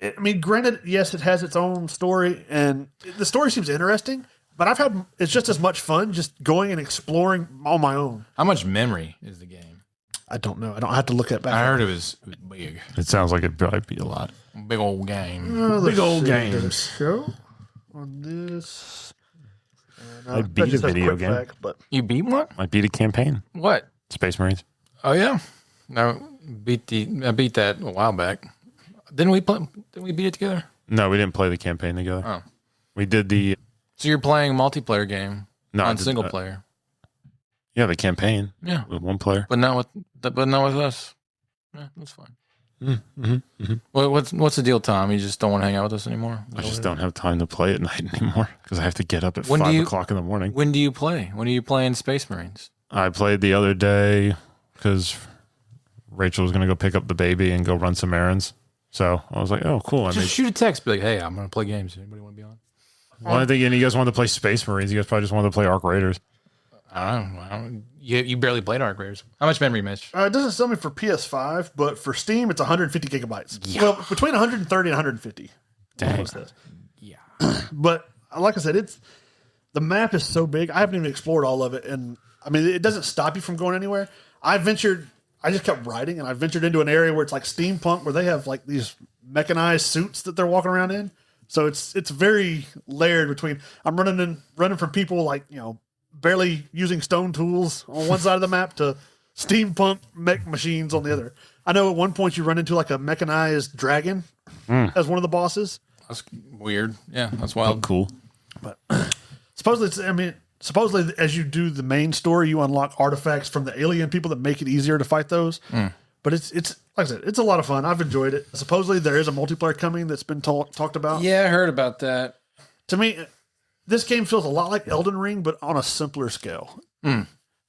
I mean, granted, yes, it has its own story, and the story seems interesting. But it's just as much fun just going and exploring on my own. How much memory is the game? I don't know. I don't have to look at back. I heard it was big. It sounds like it'd probably be a lot. Big old game. Big old games. Show on this. I beat a video game. Fact, but You beat one? I beat a campaign. What? Space Marines. Oh yeah. No, I beat that a while back. Didn't we beat it together? No, we didn't play the campaign together. Oh. We did the So you're playing a multiplayer game No, I on did- single player. the campaign Yeah. with one player. But not with us. Yeah, that's fine. Mm-hmm. Well, what's the deal, Tom? You just don't want to hang out with us anymore? I just don't have time to play at night anymore because I have to get up at When do 5 you- o'clock in the morning. When do you play? When are you playing Space Marines? I played the other day because Rachel was going to go pick up the baby and go run some errands. So I was like, oh, cool. Just shoot a text, be like, hey, I'm going to play games. Anybody want to be on? Well, I think you guys wanted to play Space Marines. You guys probably just wanted to play Arc Raiders. I don't know. You barely played Arc Raiders. How much memory, Mitch? it doesn't sell me for PS5, but for Steam, it's 150 gigabytes. Well, between 130 and 150. Dang. Yeah. But like I said, the map is so big. I haven't even explored all of it, and I mean, it doesn't stop you from going anywhere. I just kept riding, and I ventured into an area where it's like steampunk, where they have like these mechanized suits that they're walking around in. So it's very layered between I'm running from people like, barely using stone tools on one side of the map to steampunk mech machines on the other. I know at one point you run into like a mechanized dragon as one of the bosses. That's weird. Yeah, that's wild. Cool. But supposedly as you do the main story, you unlock artifacts from the alien people that make it easier to fight those. But it's like I said, it's a lot of fun. I've enjoyed it. Supposedly there is a multiplayer coming that's been talked about. Yeah, I heard about that. To me, this game feels a lot like Elden Ring, but on a simpler scale.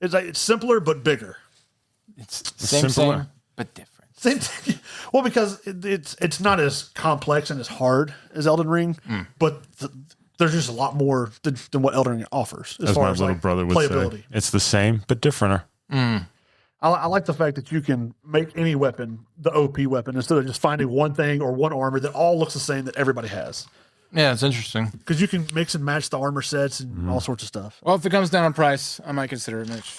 It's simpler but bigger. It's Simpler. same, but different. Same thing. Well, because it's not as complex and as hard as Elden Ring, but there's just a lot more than what Elden Ring offers as As far my as little like, brother would playability. say, it's the same but differenter. I like the fact that you can make any weapon the OP weapon instead of just finding one thing or one armor that all looks the same that everybody has. Yeah, it's interesting. Because you can mix and match the armor sets and all sorts of stuff. Well, if it comes down on price, I might consider it, Mitch.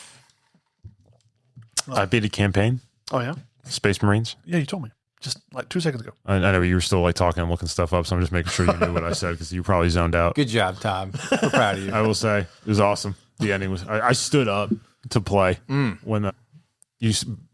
I beat a campaign, Oh, yeah? Space Marines. Yeah, you told me just like 2 seconds ago. I know you were still like talking and looking stuff up, so I'm just making sure you knew what I said because you probably zoned out. Good job, Tom. We're proud of you. I will say it was awesome. The ending was. I stood up to play when you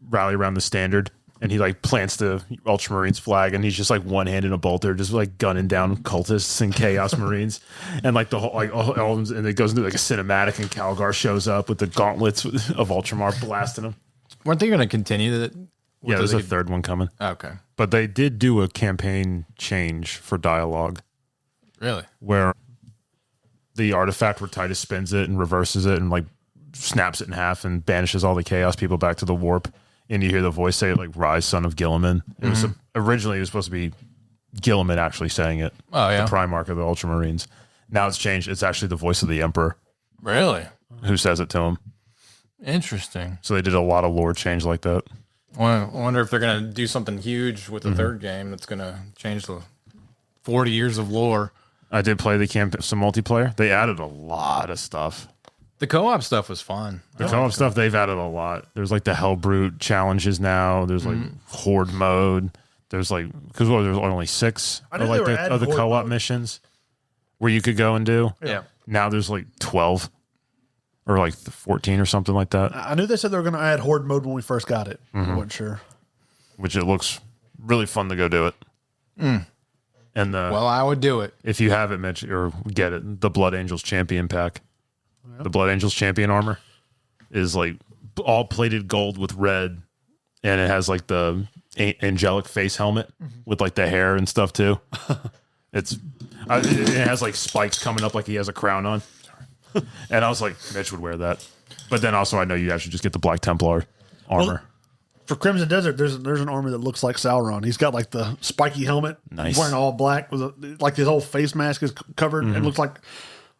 rally around the standard, and he like plants the Ultramarines flag, and he's just like one hand in a bolter, just like gunning down cultists and Chaos Marines, and like the whole all of them, and it goes into like a cinematic, and Calgar shows up with the gauntlets of Ultramar blasting him. Weren't they going to continue that? Yeah, there's a third one coming, Okay. but they did do a campaign change for dialogue Really? where the artifact where Titus spins it and reverses it and like snaps it in half and banishes all the chaos people back to the warp, and you hear the voice say it like "Rise, son of Gilliman." It was originally it was supposed to be Gilliman actually saying it. Oh, yeah. The Primarch of the Ultramarines. Now it's changed. It's actually the voice of the Emperor Really? who says it to him. Interesting. So they did a lot of lore change like that. Well, I wonder if they're going to do something huge with the third game that's going to change the 40 years of lore. I did play the some multiplayer. They added a lot of stuff. The co-op stuff was fun. The co-op stuff, they've added a lot. There's like the Hellbrute challenges now. There's like Horde mode. There's like, because there's only 6 I knew of, they like were adding of the Horde co-op mode. missions where you could go and do. Yeah. Now there's like 12 or like 14 or something like that, I knew they said they were going to add Horde mode when we first got it. I wasn't sure. which it looks really fun to go do it. And Well, I would do it. if you have it, Mitch, or get it, the Blood Angels Champion pack. The Blood Angels Champion armor is like all plated gold with red, and it has like the angelic face helmet with like the hair and stuff too. It has like spikes coming up like he has a crown on. And I was like, Mitch would wear that. But then also I know you actually just get the Black Templar armor. For Crimson Desert, there's an armor that looks like Sauron. He's got like the spiky helmet. Nice. He's wearing all black with like his whole face mask is covered and looks like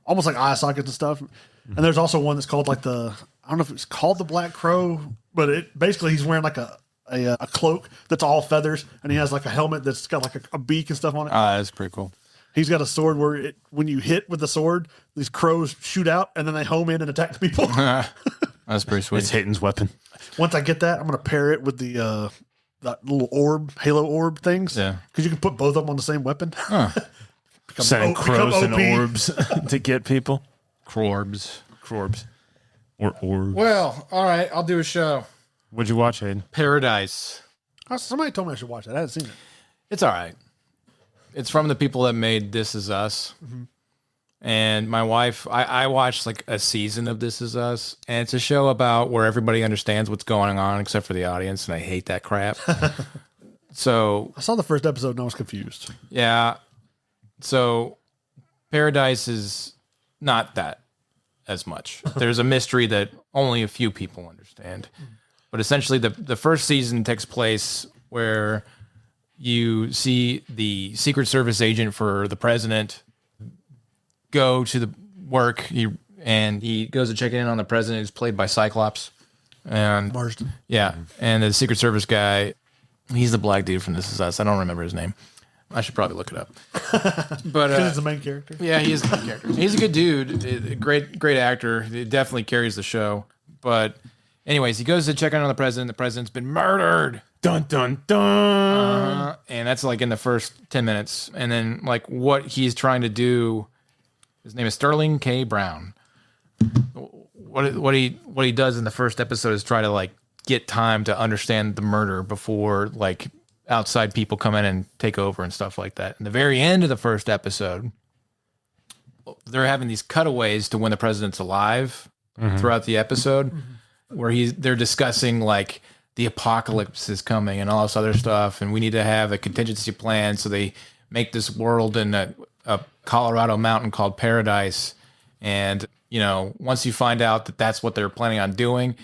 almost like eye sockets and stuff. And there's also one that's called like I don't know if it's called the Black Crow, but it basically he's wearing like a cloak that's all feathers, and he has like a helmet that's got like a beak and stuff on it. That's pretty cool. He's got a sword where when you hit with the sword, these crows shoot out and then they home in and attack the people. That's pretty sweet. It's Hayden's weapon. Once I get that, I'm going to pair it with the that little orb, halo orb things. Yeah. Because you can put both of them on the same weapon. Sending crows and OP. orbs to get people. Corbs. Corbs. Or orbs. Well, all right. I'll do a show. What'd you watch, Hayden? Paradise. Oh, somebody told me I should watch that. I haven't seen it. It's all right. It's from the people that made This Is Us. And my wife, I watched like a season of This Is Us, and it's a show about where everybody understands what's going on except for the audience, and I hate that crap. So, I saw the first episode and I was confused. yeah. So, Paradise is not that as much. There's a mystery that only a few people understand. But essentially, the first season takes place where you see the Secret Service agent for the president go to the work, and he goes to check in on the president, who's played by Cyclops. And Marsden. yeah, and the Secret Service guy, he's the black dude from This Is Us. I don't remember his name. I should probably look it up. But Because it's the main character. yeah, he is the main character. He's a good dude, a great actor. He definitely carries the show. But anyways, he goes to check in on the president. The president's been murdered. Dun, dun, dun. And that's like in the first 10 minutes. And then like what he's trying to do, his name is Sterling K. Brown. What he does in the first episode is try to like get time to understand the murder before like outside people come in and take over and stuff like that. In the very end of the first episode, they're having these cutaways to when the president's alive throughout the episode, where they're discussing like the apocalypse is coming and all this other stuff, and we need to have a contingency plan. So they make this world in a Colorado mountain called Paradise, and once you find out that that's what they're planning on doing,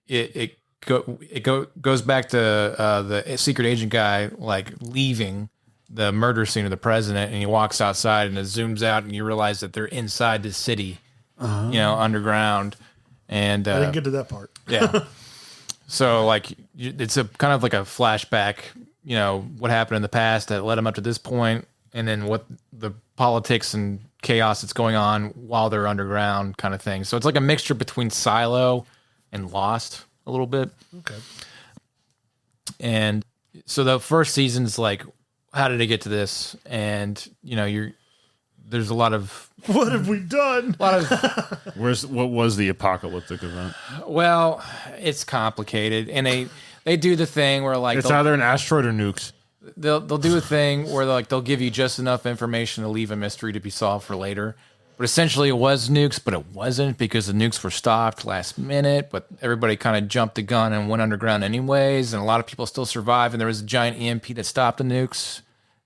it goes back to the secret agent guy like leaving the murder scene of the president, and he walks outside and it zooms out and you realize that they're inside the city, underground. And I didn't get to that part. yeah. So like it's a kind of like a flashback, what happened in the past that led them up to this point, and then what the politics and chaos that's going on while they're underground kind of thing. So it's like a mixture between Silo and Lost a little bit. Okay. And so the first season's like, how did it get to this? And there's a lot of What have we done? What was the apocalyptic event? well, it's complicated, and they do the thing where like It's either an asteroid or nukes. they'll do a thing where like they'll give you just enough information to leave a mystery to be solved for later. But essentially, it was nukes, but it wasn't, because the nukes were stopped last minute. But everybody kind of jumped the gun and went underground anyways, and a lot of people still survived. And there was a giant EMP that stopped the nukes,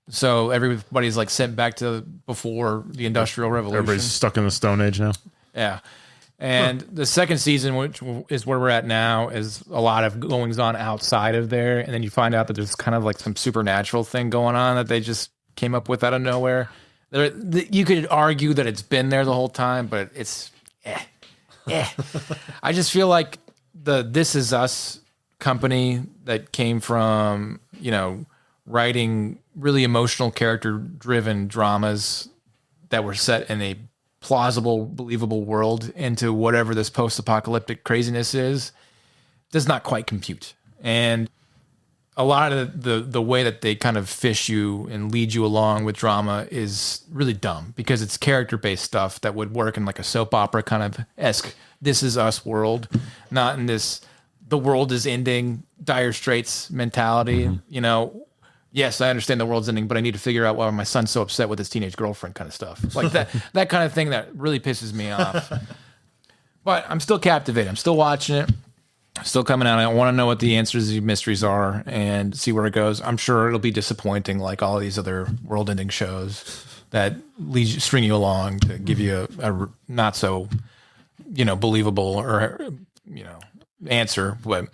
so everybody's like sent back to before the Industrial Revolution. Everybody's stuck in the Stone Age now. Yeah. And the second season, which is where we're at now, is a lot of goings on outside of there. And then you find out that there's kind of like some supernatural thing going on that they just came up with out of nowhere. You could argue that it's been there the whole time, but it's I just feel like the This Is Us company that came from, writing really emotional character-driven dramas that were set in a plausible, believable world into whatever this post-apocalyptic craziness is, does not quite compute. And a lot of the way that they kind of fish you and lead you along with drama is really dumb, because it's character-based stuff that would work in like a soap opera kind of esque This Is Us world, not in this the world is ending, dire straits mentality. Yes, I understand the world's ending, but I need to figure out why my son's so upset with his teenage girlfriend kind of stuff. Like that kind of thing that really pisses me off. But I'm still captivated. I'm still watching it. Still coming out. I want to know what the answers to these mysteries are and see where it goes. I'm sure it'll be disappointing, like all these other world-ending shows that string you along to give you a not so, believable or answer. But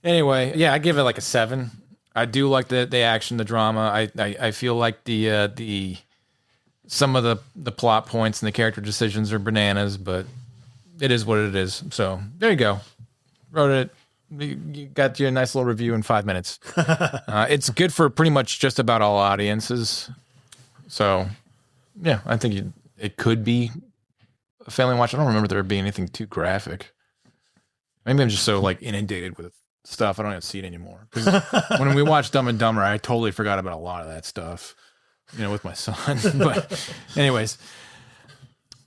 anyway, yeah, I give it like a 7. I do like the action, the drama. I feel like the some of the plot points and the character decisions are bananas, but it is what it is. So there you go. Wrote it. You got your nice little review in 5 minutes. It's good for pretty much just about all audiences. So Yeah, I think it could be a family watch. I don't remember there being anything too graphic. Maybe I'm just so like inundated with stuff I don't even see it anymore. Because when we watched Dumb and Dumber, I totally forgot about a lot of that stuff. With my son. But anyways,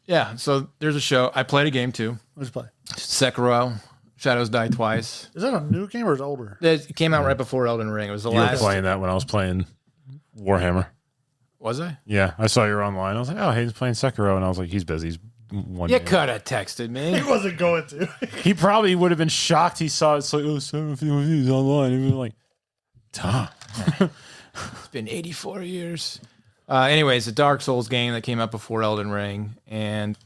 yeah. So there's a show. I played a game too. Let's play. Sekiro. Shadows Die Twice. Is that a new game or is it older? It came out right before Elden Ring. It was the You were last. playing that when I was playing Warhammer. Was I? Yeah, I saw you were online. I was like, oh, he's playing Sekiro. And I was like, he's busy. He's one You day. could have texted me. He wasn't going to. He probably would have been shocked. He saw it's like, oh, 7 he's online. He was like, Tom. It's been 84 years. Anyways, a Dark Souls game that came out before Elden Ring. And,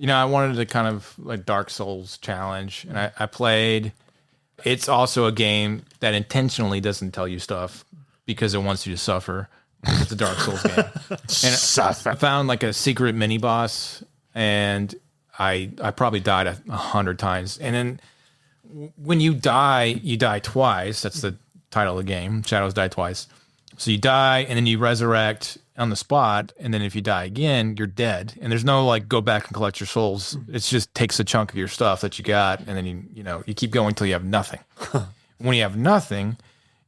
I wanted to kind of like Dark Souls challenge. And I played. It's also a game that intentionally doesn't tell you stuff because it wants you to suffer. It's a Dark Souls game. And I found like a secret mini boss. And I probably died 100 times. And then when you die twice. That's the title of the game. Shadows Die Twice. So you die, and then you resurrect on the spot, and then if you die again, you're dead. And there's no like go back and collect your souls. It just takes a chunk of your stuff that you got, and then you keep going until you have nothing. When you have nothing, and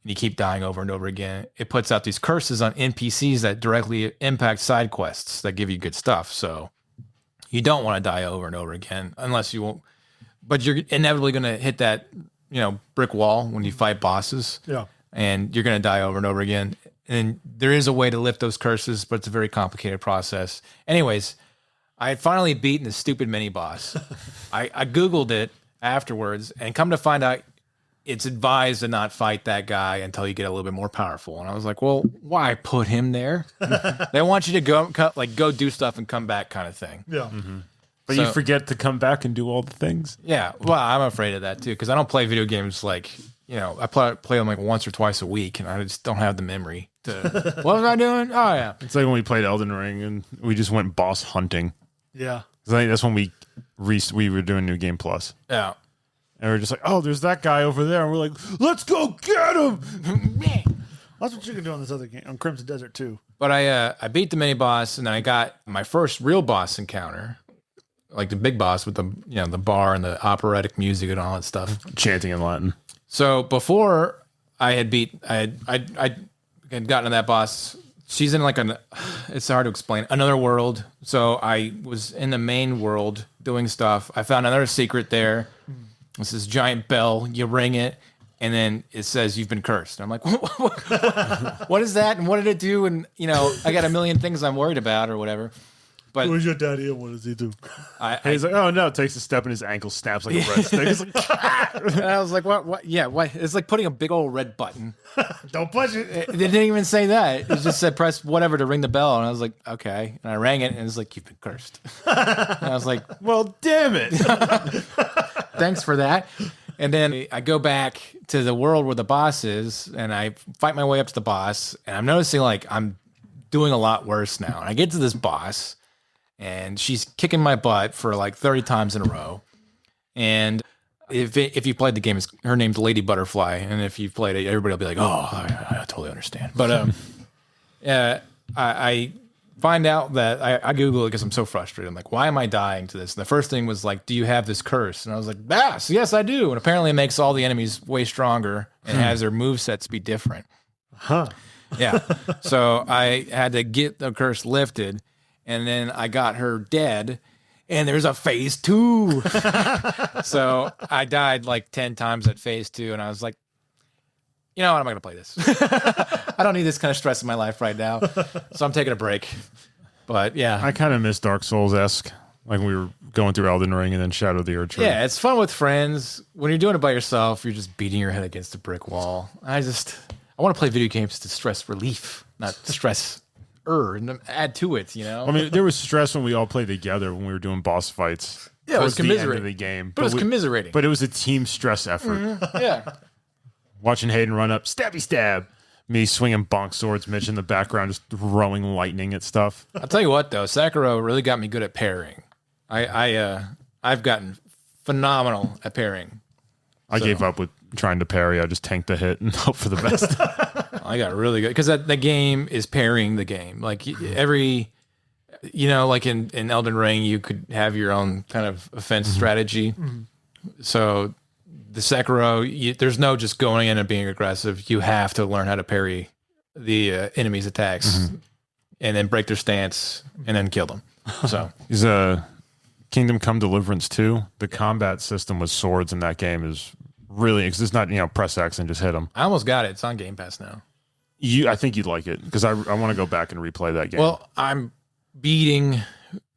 you keep dying over and over again, it puts out these curses on NPCs that directly impact side quests that give you good stuff. So you don't want to die over and over again unless you won't. But you're inevitably going to hit that brick wall when you fight bosses. Yeah. And you're going to die over and over again. And there is a way to lift those curses, but it's a very complicated process. Anyways, I had finally beaten the stupid mini boss. I Googled it afterwards and come to find out it's advised to not fight that guy until you get a little bit more powerful. And I was like, well, why put him there? They want you to go do stuff and come back kind of thing. Yeah. Mm-hmm. But you forget to come back and do all the things. Yeah. Well, I'm afraid of that too because I don't play video games like I play them like once or twice a week, and I just don't have the memory to. What was I doing? Oh yeah, it's like when we played Elden Ring and we just went boss hunting. Yeah, I think that's when we were doing New Game Plus. Yeah, and we're just like, oh, there's that guy over there, and we're like, let's go get him. That's what you can do on this other game on Crimson Desert too. But I beat the mini boss, and then I got my first real boss encounter. Like the big boss with the the bar and the operatic music and all that stuff, chanting in Latin. So before I had gotten to that boss, she's in like it's hard to explain, another world. So I was in the main world doing stuff. I found another secret there. It's this giant bell. You ring it, and then it says you've been cursed. And I'm like, what is that? And what did it do? And I got a million things I'm worried about or whatever. But who's your daddy and what does he do? He's like, oh no, takes a step and his ankle snaps like a breadstick. He's like, and I was like, what? Yeah, what? It's like putting a big old red button. Don't push it. It didn't even say that. It just said press whatever to ring the bell. And I was like, okay. And I rang it, and it was like, you've been cursed. And I was like, well, damn it. Thanks for that. And then I go back to the world where the boss is, and I fight my way up to the boss, and I'm noticing like I'm doing a lot worse now. And I get to this boss, and she's kicking my butt for like 30 times in a row. And if you played the game, her name's Lady Butterfly. And if you've played it, everybody will be like, oh, I totally understand. But I find out that I Google it because I'm so frustrated. I'm like, why am I dying to this? And the first thing was like, do you have this curse? And I was like, yes, I do. And apparently it makes all the enemies way stronger and has their movesets be different. Huh. Yeah. So I had to get the curse lifted. And then I got her dead, and there's a phase 2. So I died like 10 times at phase 2, and I was like, you know what, I'm not going to play this. I don't need this kind of stress in my life right now. So I'm taking a break. But yeah. I kind of miss Dark Souls-esque, like we were going through Elden Ring and then Shadow of the Earth. Yeah, it's fun with friends. When you're doing it by yourself, you're just beating your head against a brick wall. I want to play video games to stress relief, not stress and add to it, I mean, there was stress when we all played together when we were doing boss fights. Yeah, it was commiserating. The end of the game. But it was commiserating. But it was a team stress effort. Mm-hmm. Yeah. Watching Hayden run up, stabby stab. Me swinging bonk swords, Mitch in the background just throwing lightning at stuff. I'll tell you what, though, Sekiro really got me good at parrying. I've gotten phenomenal at parrying. I gave up with trying to parry. I just tanked the hit and hope for the best. I got really good because the game is parrying the game. Like You know, like in Elden Ring, you could have your own kind of offense strategy. So the Sekiro, there's no just going in and being aggressive. You have to learn how to parry the enemy's attacks and then break their stance and then kill them. So Is Kingdom Come Deliverance 2, the combat system with swords in that game is really, it's not, press X and just hit them. I almost got it. It's on Game Pass now. I think you'd like it because I want to go back and replay that game. Well, I'm beating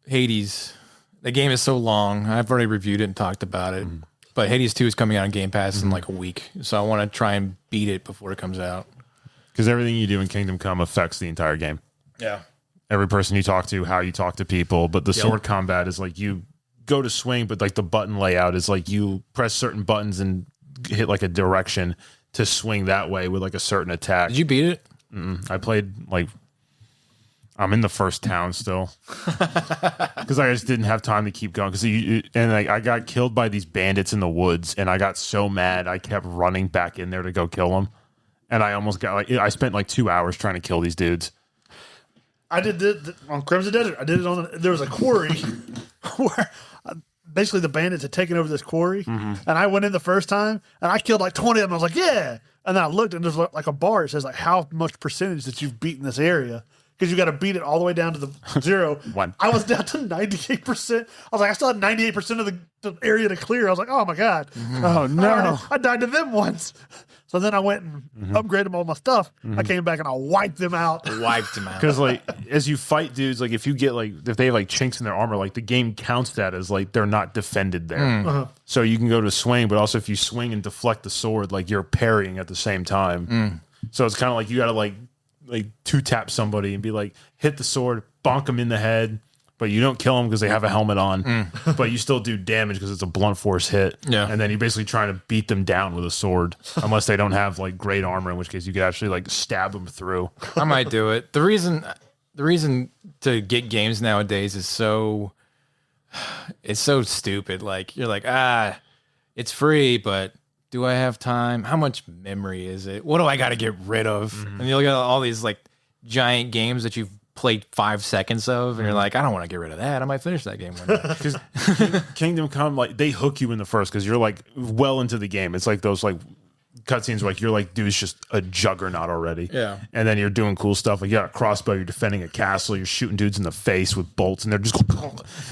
Hades. The game is so long. I've already reviewed it and talked about it. But Hades 2 is coming out on Game Pass in like a week. So I want to try and beat it before it comes out. Because everything you do in Kingdom Come affects the entire game. Yeah. Every person you talk to, how you talk to people. But the sword combat is like you go to swing, but like the button layout is like you press certain buttons and hit like a direction to swing that way with like a certain attack. Did you beat it? I played like I'm in the first town still because I just didn't have time to keep going. I got killed by these bandits in the woods, and I got so mad I kept running back in there to go kill them, and I almost got I spent like 2 hours trying to kill these dudes. I did it on Crimson Desert. I did it on. There was a quarry where basically the bandits had taken over this quarry, and I went in the first time and I killed like 20 of them. I was like, yeah, and then I looked and there's like a bar. It says like how much percentage that you've beaten this area. Because you got to beat it all the way down to the 0. I was down to 98%. I was like, I still had 98% of the area to clear. I was like, oh my God. Oh, no. I died to them once. So then I went and upgraded all my stuff. I came back and I wiped them out. Wiped them out. Because like as you fight dudes, like if you get like if they have like chinks in their armor, like the game counts that as like they're not defended there. So you can go to swing, but also if you swing and deflect the sword, like you're parrying at the same time. So it's kind of like you got to like two tap somebody and be like hit the sword, bonk them in the head, but you don't kill them because they have a helmet on, but you still do damage because it's a blunt force hit. Yeah, and then you're basically trying to beat them down with a sword, unless they don't have like great armor, in which case you could actually like stab them through. I might do it. The reason to get games nowadays is it's so stupid. Like you're like, it's free, but do I have time? How much memory is it? What do I got to get rid of? And you look at all these like giant games that you've played 5 seconds of, and you're like, I don't want to get rid of that. I might finish that game one day. Because Kingdom Come, like they hook you in the first because you're like well into the game. It's like those like cutscenes where like you're like, dude's just a juggernaut already. Yeah. And then you're doing cool stuff. Like you got a crossbow, you're defending a castle, you're shooting dudes in the face with bolts, and they're just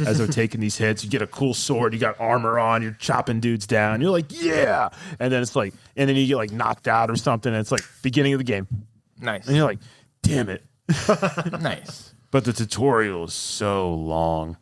as they're taking these hits. You get a cool sword, you got armor on, you're chopping dudes down. You're like, yeah. And then it's like, and then you get like knocked out or something. And it's like beginning of the game. Nice. And you're like, damn it. Nice. But the tutorial is so long.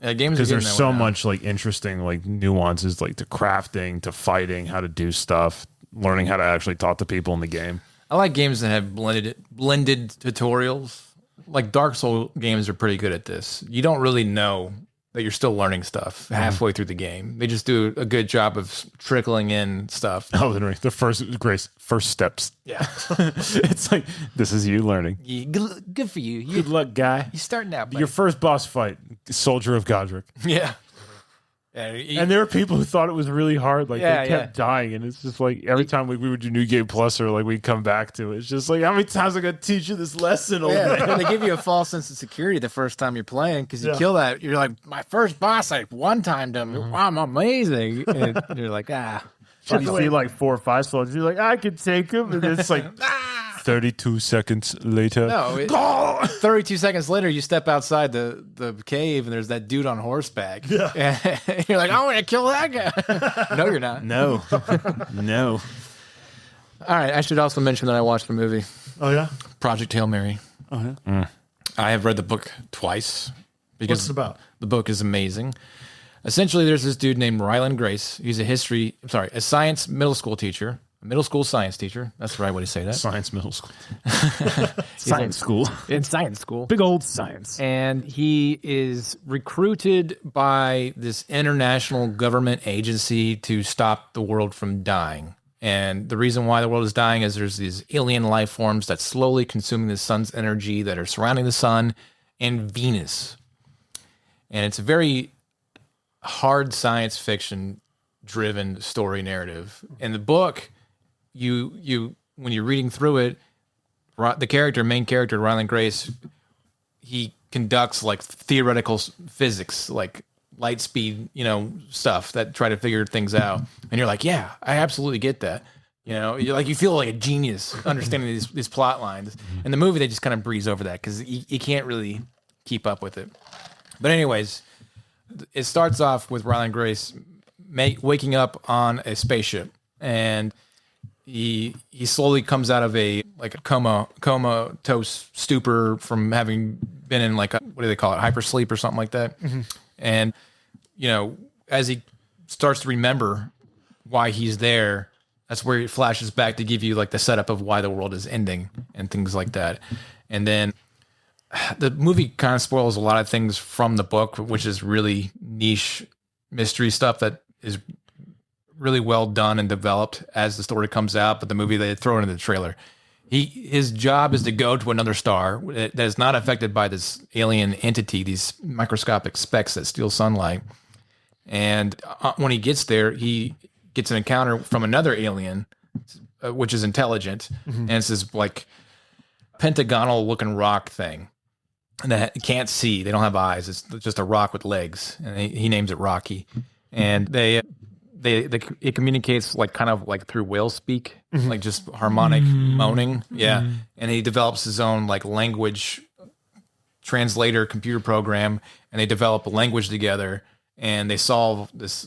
Games because there's so much like interesting like nuances like to crafting, to fighting, how to do stuff, learning how to actually talk to people in the game. I like games that have blended tutorials. Like Dark Souls games are pretty good at this. You don't really know that you're still learning stuff halfway through the game. They just do a good job of trickling in stuff. Oh, the first steps. Yeah. It's like, this is you learning. Yeah, good for you. Good luck, guy. You're starting out. Buddy. Your first boss fight, Soldier of Godric. Yeah. And there were people who thought it was really hard. Like they kept dying, and it's just like every time we would do New Game Plus or like we'd come back to it, it's just like, how many times I got to teach you this lesson? Old man? They give you a false sense of security the first time you're playing because you kill that. You're like, my first boss, I one-timed him. Wow, I'm amazing. And you're like, And you see like 4 or 5 soldiers, you're like, I could take him, and it's like 32 seconds later. No, 32 seconds later, you step outside the cave and there's that dude on horseback. Yeah. And you're like, I want to kill that guy. No, you're not. No. No. All right. I should also mention that I watched the movie. Oh, yeah? Project Hail Mary. Oh, yeah? I have read the book twice. Because What's it about? The book is amazing. Essentially, there's this dude named Ryland Grace. He's a science middle school teacher. A middle school science teacher. That's the right way to say that. Science middle school. science school. In science school. Big old science. And he is recruited by this international government agency to stop the world from dying. And the reason why the world is dying is there's these alien life forms that's slowly consuming the sun's energy that are surrounding the sun and Venus. And it's a very hard science fiction driven story narrative. In the book, you when you're reading through it, the main character, Ryland Grace, he conducts like theoretical physics, like light speed, stuff that try to figure things out. And you're like, yeah, I absolutely get that. You feel like a genius understanding these plot lines. In the movie, they just kind of breeze over that because you can't really keep up with it. But anyways, it starts off with Ryland Grace waking up on a spaceship, and he slowly comes out of a comatose stupor from having been in what do they call it, hypersleep or something like that. Mm-hmm. And as he starts to remember why he's there, that's where it flashes back to give you the setup of why the world is ending and things like that. And then the movie kind of spoils a lot of things from the book, which is really niche mystery stuff that is really well done and developed as the story comes out. But the movie, they throw it in the trailer. His job is to go to another star that is not affected by this alien entity, these microscopic specks that steal sunlight. And when he gets there, he gets an encounter from another alien, which is intelligent. Mm-hmm. And it's this pentagonal looking rock thing that can't see. They don't have eyes. It's just a rock with legs. And he names it Rocky. And it communicates through whale speak, mm-hmm. Just harmonic moaning. Yeah. Mm-hmm. And he develops his own language translator computer program, and they develop a language together, and they solve this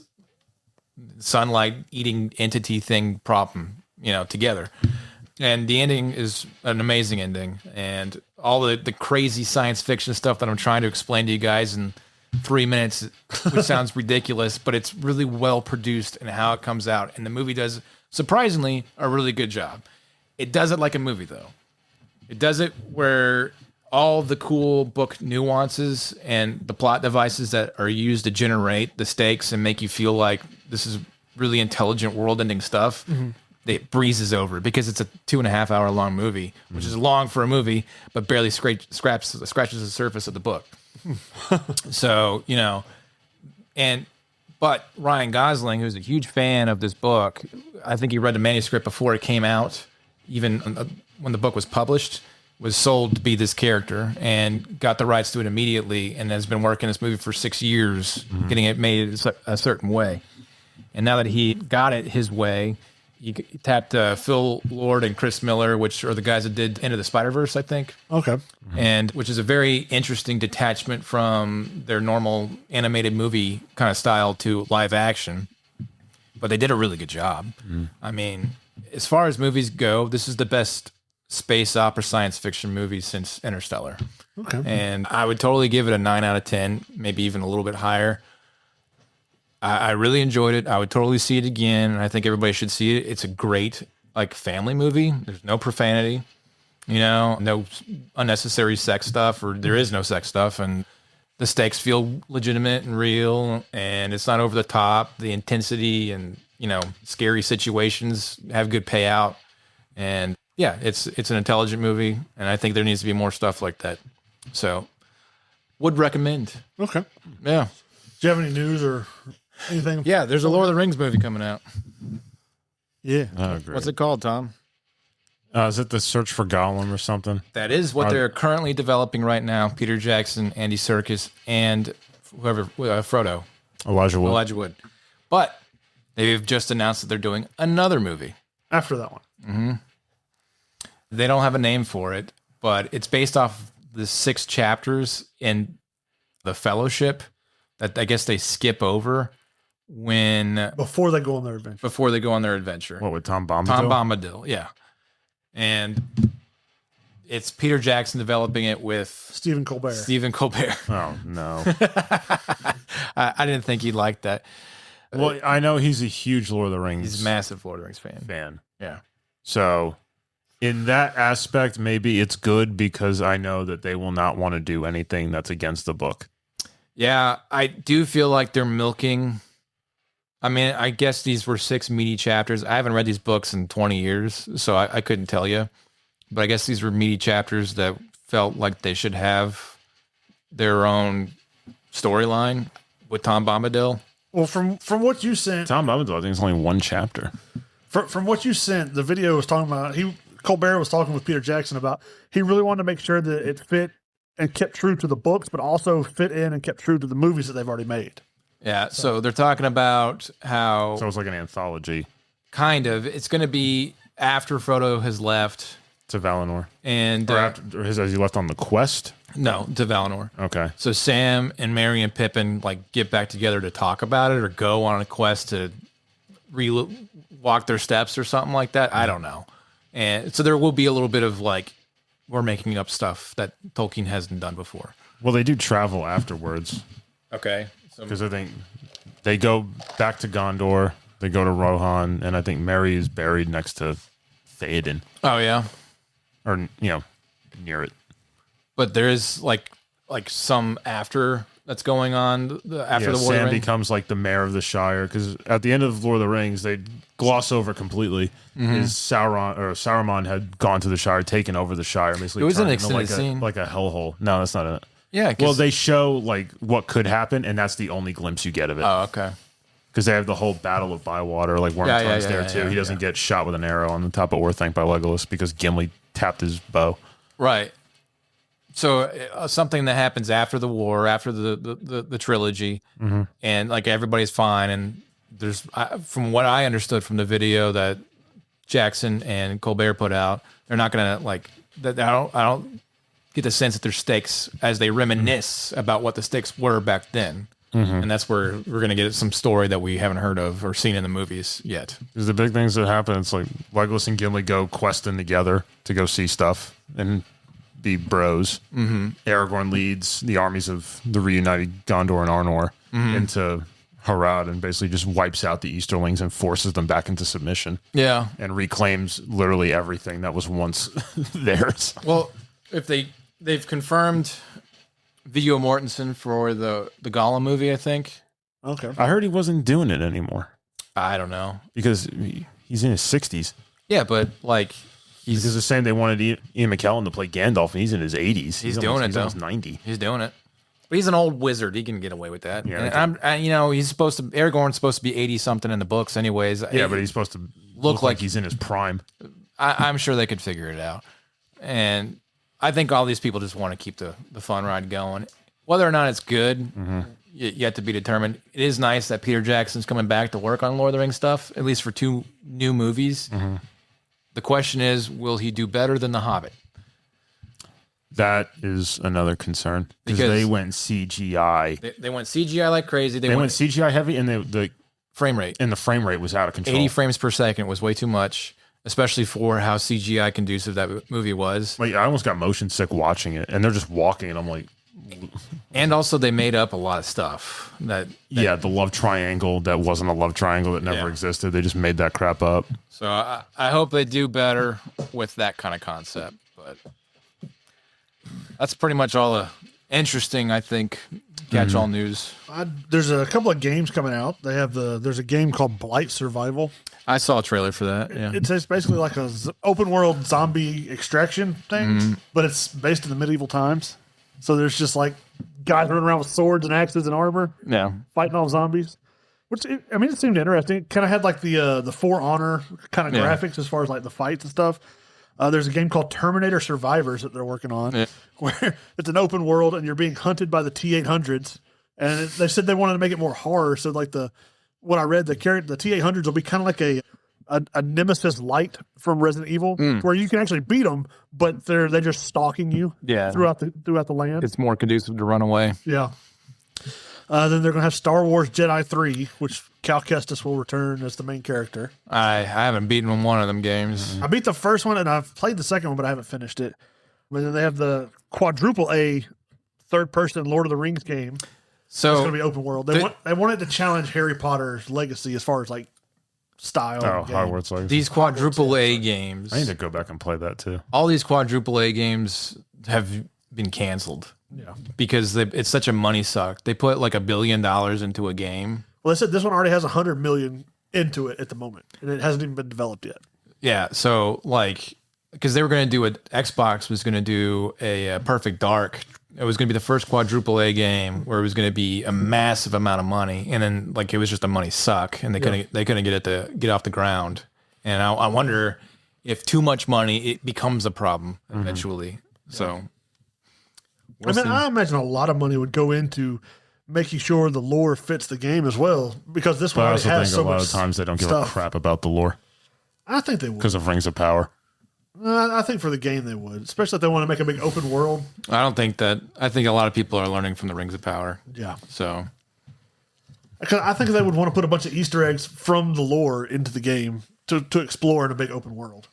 sunlight eating entity thing problem, together. And the ending is an amazing ending, and all the crazy science fiction stuff that I'm trying to explain to you guys in 3 minutes, which sounds ridiculous, but it's really well produced and how it comes out. And the movie does, surprisingly, a really good job. It does it like a movie, though. It does it where all the cool book nuances and the plot devices that are used to generate the stakes and make you feel like this is really intelligent world-ending stuff, mm-hmm. it breezes over because it's a 2.5 hour long movie, which is long for a movie, but barely scratches the surface of the book. So, but Ryan Gosling, who's a huge fan of this book, I think he read the manuscript before it came out, even when the book was published, was sold to be this character and got the rights to it immediately, and has been working this movie for 6 years, mm-hmm. getting it made a certain way. And now that he got it his way, he tapped Phil Lord and Chris Miller, which are the guys that did Into the Spider-Verse, I think. Okay. Mm-hmm. And which is a very interesting detachment from their normal animated movie kind of style to live action. But they did a really good job. Mm-hmm. I mean, as far as movies go, this is the best space opera science fiction movie since Interstellar. Okay. And I would totally give it a 9 out of 10, maybe even a little bit higher. I really enjoyed it. I would totally see it again. I think everybody should see it. It's a great family movie. There's no profanity, no unnecessary sex stuff, or there is no sex stuff, and the stakes feel legitimate and real, and it's not over the top. The intensity and scary situations have good payout, and yeah, it's an intelligent movie, and I think there needs to be more stuff like that. So, would recommend. Okay. Yeah. Do you have any news or anything? Yeah, there's a Lord of the Rings movie coming out. Yeah. Oh, great. What's it called, Tom? Is it The Search for Gollum or something? That is what they're currently developing right now. Peter Jackson, Andy Serkis, and whoever, Frodo. Elijah Wood. Elijah Wood. But they've just announced that they're doing another movie. After that one. Mm-hmm. They don't have a name for it, but it's based off the 6 chapters in The Fellowship that I guess they skip over before they go on their adventure. What, with Tom Bombadil? Tom Bombadil, yeah. And it's Peter Jackson developing it with Stephen Colbert. Oh, no. I didn't think he'd like that. Well, I know he's a huge Lord of the Rings. He's a massive Lord of the Rings fan. Yeah. So, in that aspect, maybe it's good because I know that they will not want to do anything that's against the book. Yeah, I do feel like they're milking. I mean, I guess these were 6 meaty chapters. I haven't read these books in 20 years, so I couldn't tell you. But I guess these were meaty chapters that felt like they should have their own storyline with Tom Bombadil. Well, from what you sent, Tom Bombadil, I think it's only 1 chapter. From what you sent, the video was talking about Colbert was talking with Peter Jackson about he really wanted to make sure that it fit and kept true to the books, but also fit in and kept true to the movies that they've already made. Yeah, so they're talking about how So it's like an anthology kind of it's going to be after Frodo has left to Valinor. and Or has he left on the quest? no, to Valinor. Okay. So Sam and Merry and Pippin like get back together to talk about it or go on a quest to walk their steps or something like that. I don't know. And so there will be a little bit of like we're making up stuff that Tolkien hasn't done before. Well, they do travel afterwards Okay. So because I think they go back to Gondor. They go to Rohan, and I think Merry is buried next to Theoden, oh yeah. or near it. But there is like some after that's going on after the War of the Sam Ring. becomes like the mayor of the Shire because at the end of Lord of the Rings, they gloss over completely. Is Saruman had gone to the Shire, taken over the Shire, basically. It was an turned into extended scene. like a hellhole. No, that's not it. Yeah. Well, they show like what could happen, and that's the only glimpse you get of it. Oh, okay. Because they have the whole Battle of Bywater, like Wormtongue's there too. He doesn't get shot with an arrow on the top of Orthanc by Legolas because Gimli tapped his bow. Right. So something that happens after the war, after the trilogy, and like everybody's fine. And there's, from what I understood from the video that Jackson and Colbert put out, they're not gonna like that. I don't get the sense that there's stakes as they reminisce about what the stakes were back then. And that's where we're going to get some story that we haven't heard of or seen in the movies yet. Because the big things that happen, it's like Legolas and Gimli go questing together to go see stuff and be bros. Aragorn leads the armies of the reunited Gondor and Arnor into Harad and basically just wipes out the Easterlings and forces them back into submission. Yeah. And reclaims literally everything that was once theirs. Well, if they've confirmed Viggo Mortensen for the Gollum movie, I think. Okay. I heard he wasn't doing it anymore I don't know. because he's in his 60s. Yeah, but like Because they're saying they wanted Ian McKellen to play Gandalf, and he's in his 80s. He's doing it, He's though. almost 90. he's doing it. But he's an old wizard. He can get away with that. Yeah, and he's supposed to. Aragorn's supposed to be 80 something in the books, anyways. Yeah, but he's supposed to look like he's in his prime. I'm sure they could figure it out. And I think all these people just want to keep the fun ride going. Whether or not it's good, yet to be determined. It is nice that Peter Jackson's coming back to work on Lord of the Rings stuff, at least for 2 new movies. The question is, will he do better than The Hobbit? That is another concern because they went CGI. They went CGI like crazy. They went CGI heavy, and the frame rate. and the frame rate was out of control. 80 frames per second was way too much, especially for how CGI conducive that movie was. Like I almost got motion sick watching it, and they're just walking, and I'm like, And also, they made up a lot of stuff. That yeah, the love triangle that wasn't a love triangle that never existed. They just made that crap up. So I hope they do better with that kind of concept. But that's pretty much all the interesting, I think, catch-all news. There's a couple of games coming out. There's a game called Blight Survival. I saw a trailer for that. Yeah, It's basically like a open world zombie extraction thing, but it's based in the medieval times. So there's just like guys running around with swords and axes and armor, yeah. fighting off zombies. Which it seemed interesting. It kind of had like the For Honor kind of graphics as far as like the fights and stuff. There's a game called Terminator Survivors that they're working on, where it's an open world and you're being hunted by the T-800s. And they said they wanted to make it more horror. So like what I read, the T-800s will be kind of like a Nemesis light from Resident Evil, where you can actually beat them, but they're just stalking you throughout the land. It's more conducive to run away. Yeah. Then they're going to have Star Wars Jedi 3, which Cal Kestis will return as the main character. I haven't beaten one of them games. I beat the first one, and I've played the second one, but I haven't finished it. But then they have the quadruple A third-person Lord of the Rings game. So It's going to be open world. They wanted to challenge Harry Potter's legacy as far as like style. Oh, of game. Hogwarts Legacy. these quadruple A games, I need to go back and play that too. all these quadruple A games have been canceled. Yeah. Because it's such a money suck. They put like $1 billion into a game. Well, they said this one already has $100 million into it at the moment, and it hasn't even been developed yet. Yeah, so like, because they were going to do Xbox was going to do a Perfect Dark. It was going to be the first quadruple A game where it was going to be a massive amount of money, and then like it was just a money suck, and they couldn't get it to get off the ground. And I wonder if too much money it becomes a problem eventually. So I imagine a lot of money would go into making sure the lore fits the game as well, because this But one I already also has think so a lot much of times they don't give stuff. a crap about the lore I think they would. because of Rings of Power. I think for the game they would, especially if they want to make a big open world. I don't think that. I think a lot of people are learning from the Rings of Power. Yeah, So because I think they would want to put a bunch of Easter eggs from the lore into the game to explore in a big open world.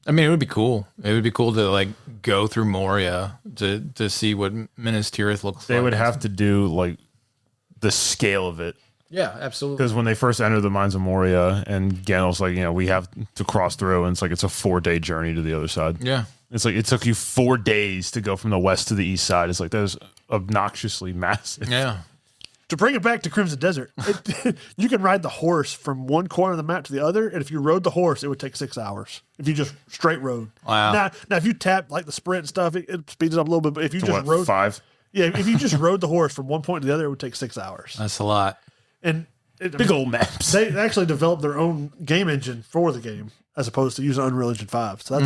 I mean, it would be cool. It would be cool to like go through Moria to see what Minas Tirith looks like. They would have to do like the scale of it. Yeah, absolutely. Because when they first enter the mines of Moria, and Gandalf's like, we have to cross through, and it's like it's a 4-day journey to the other side. Yeah. It's like it took you 4 days to go from the west to the east side. It's like that is obnoxiously massive. Yeah. To bring it back to Crimson Desert, you can ride the horse from one corner of the map to the other, and if you rode the horse, it would take 6 hours. If you just straight rode. Wow. Now if you tap like the sprint stuff, it speeds it up a little bit. But if you just What, rode 5? Yeah, if you just rode the horse from one point to the other, it would take 6 hours. That's a lot. And Big old maps. they actually developed their own game engine for the game, as opposed to using Unreal Engine 5. So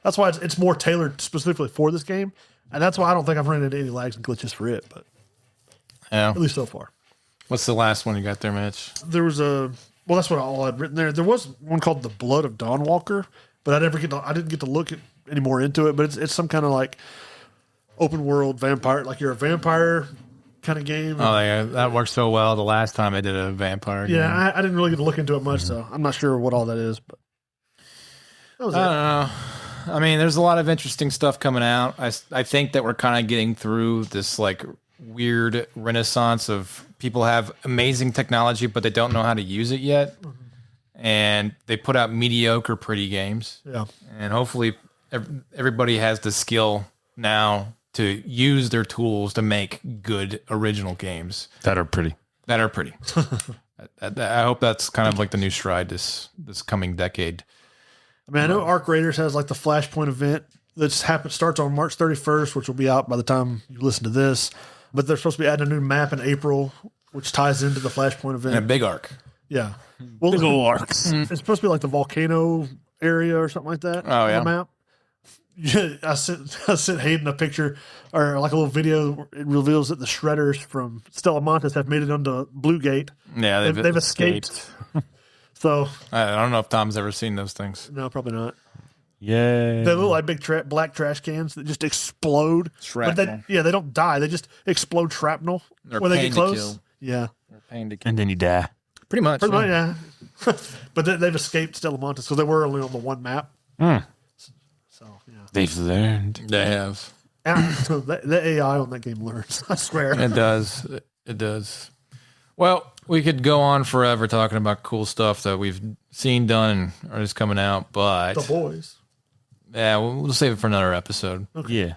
that's why it's more tailored specifically for this game, and that's why I don't think I've run into any lags and glitches for it. But Yeah. at least so far, What's the last one you got there, Mitch? there was that's what all I'd written there. There was one called The Blood of Dawnwalker, but I didn't get to look any more into it. But it's some kind of like open world vampire, like you're a vampire kind of game. Oh, yeah, that worked so well the last time I did a vampire game. Yeah, I didn't really get to look into it much, so I'm not sure what all that is. But that was I it. don't know. I mean, there's a lot of interesting stuff coming out. I think that we're kind of getting through this like weird renaissance of people have amazing technology, but they don't know how to use it yet. And they put out mediocre, pretty games. Yeah. And hopefully everybody has the skill now to use their tools to make good original games That are pretty. that are pretty. I hope that's kind of like the new stride this coming decade. I mean, I know Arc Raiders has like the Flashpoint event that starts on March 31st, which will be out by the time you listen to this. But they're supposed to be adding a new map in April, which ties into the Flashpoint event. And a big arc. Yeah. Well, Big old arcs. it's supposed to be like the volcano area or something like that. Oh, yeah. On the map. Yeah, I sent Hayden a picture or like a little video. It reveals that the shredders from Stella Montes have made it onto Blue Gate. Yeah, They've escaped. So, I don't know if Tom's ever seen those things. no, probably not. Yeah. They look like big black trash cans that just explode. But Shrapnel. they don't die. They just explode shrapnel They're when they pain get to close. kill. Yeah. Pain to And then you die. Pretty much. Pretty much, yeah. But they've escaped Stella Montes, so they were only on the one map. So, yeah. They've learned. They have. So the AI on that game learns, I swear. It does. It does. Well, we could go on forever talking about cool stuff that we've seen done or is coming out, but The boys. yeah, we'll save it for another episode. Yeah.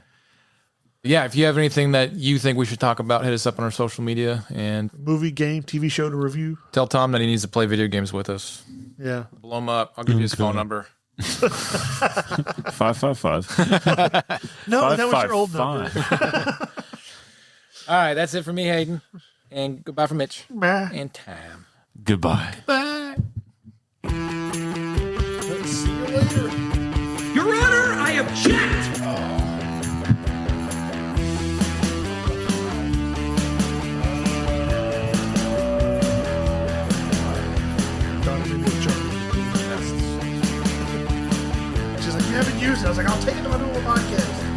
Yeah, if you have anything that you think we should talk about, hit us up on our social media and Movie, game, TV show to review. tell Tom that he needs to play video games with us. Yeah. Blow him up. I'll give you his phone number. 555. No, that was your old number. 555. All right, that's it for me, Hayden. And goodbye from Mitch Meh. and Tom. Goodbye. Bye. See you later. Your Honor, I object! She's like, you haven't used it. I was like, I'll take it to my little podcast.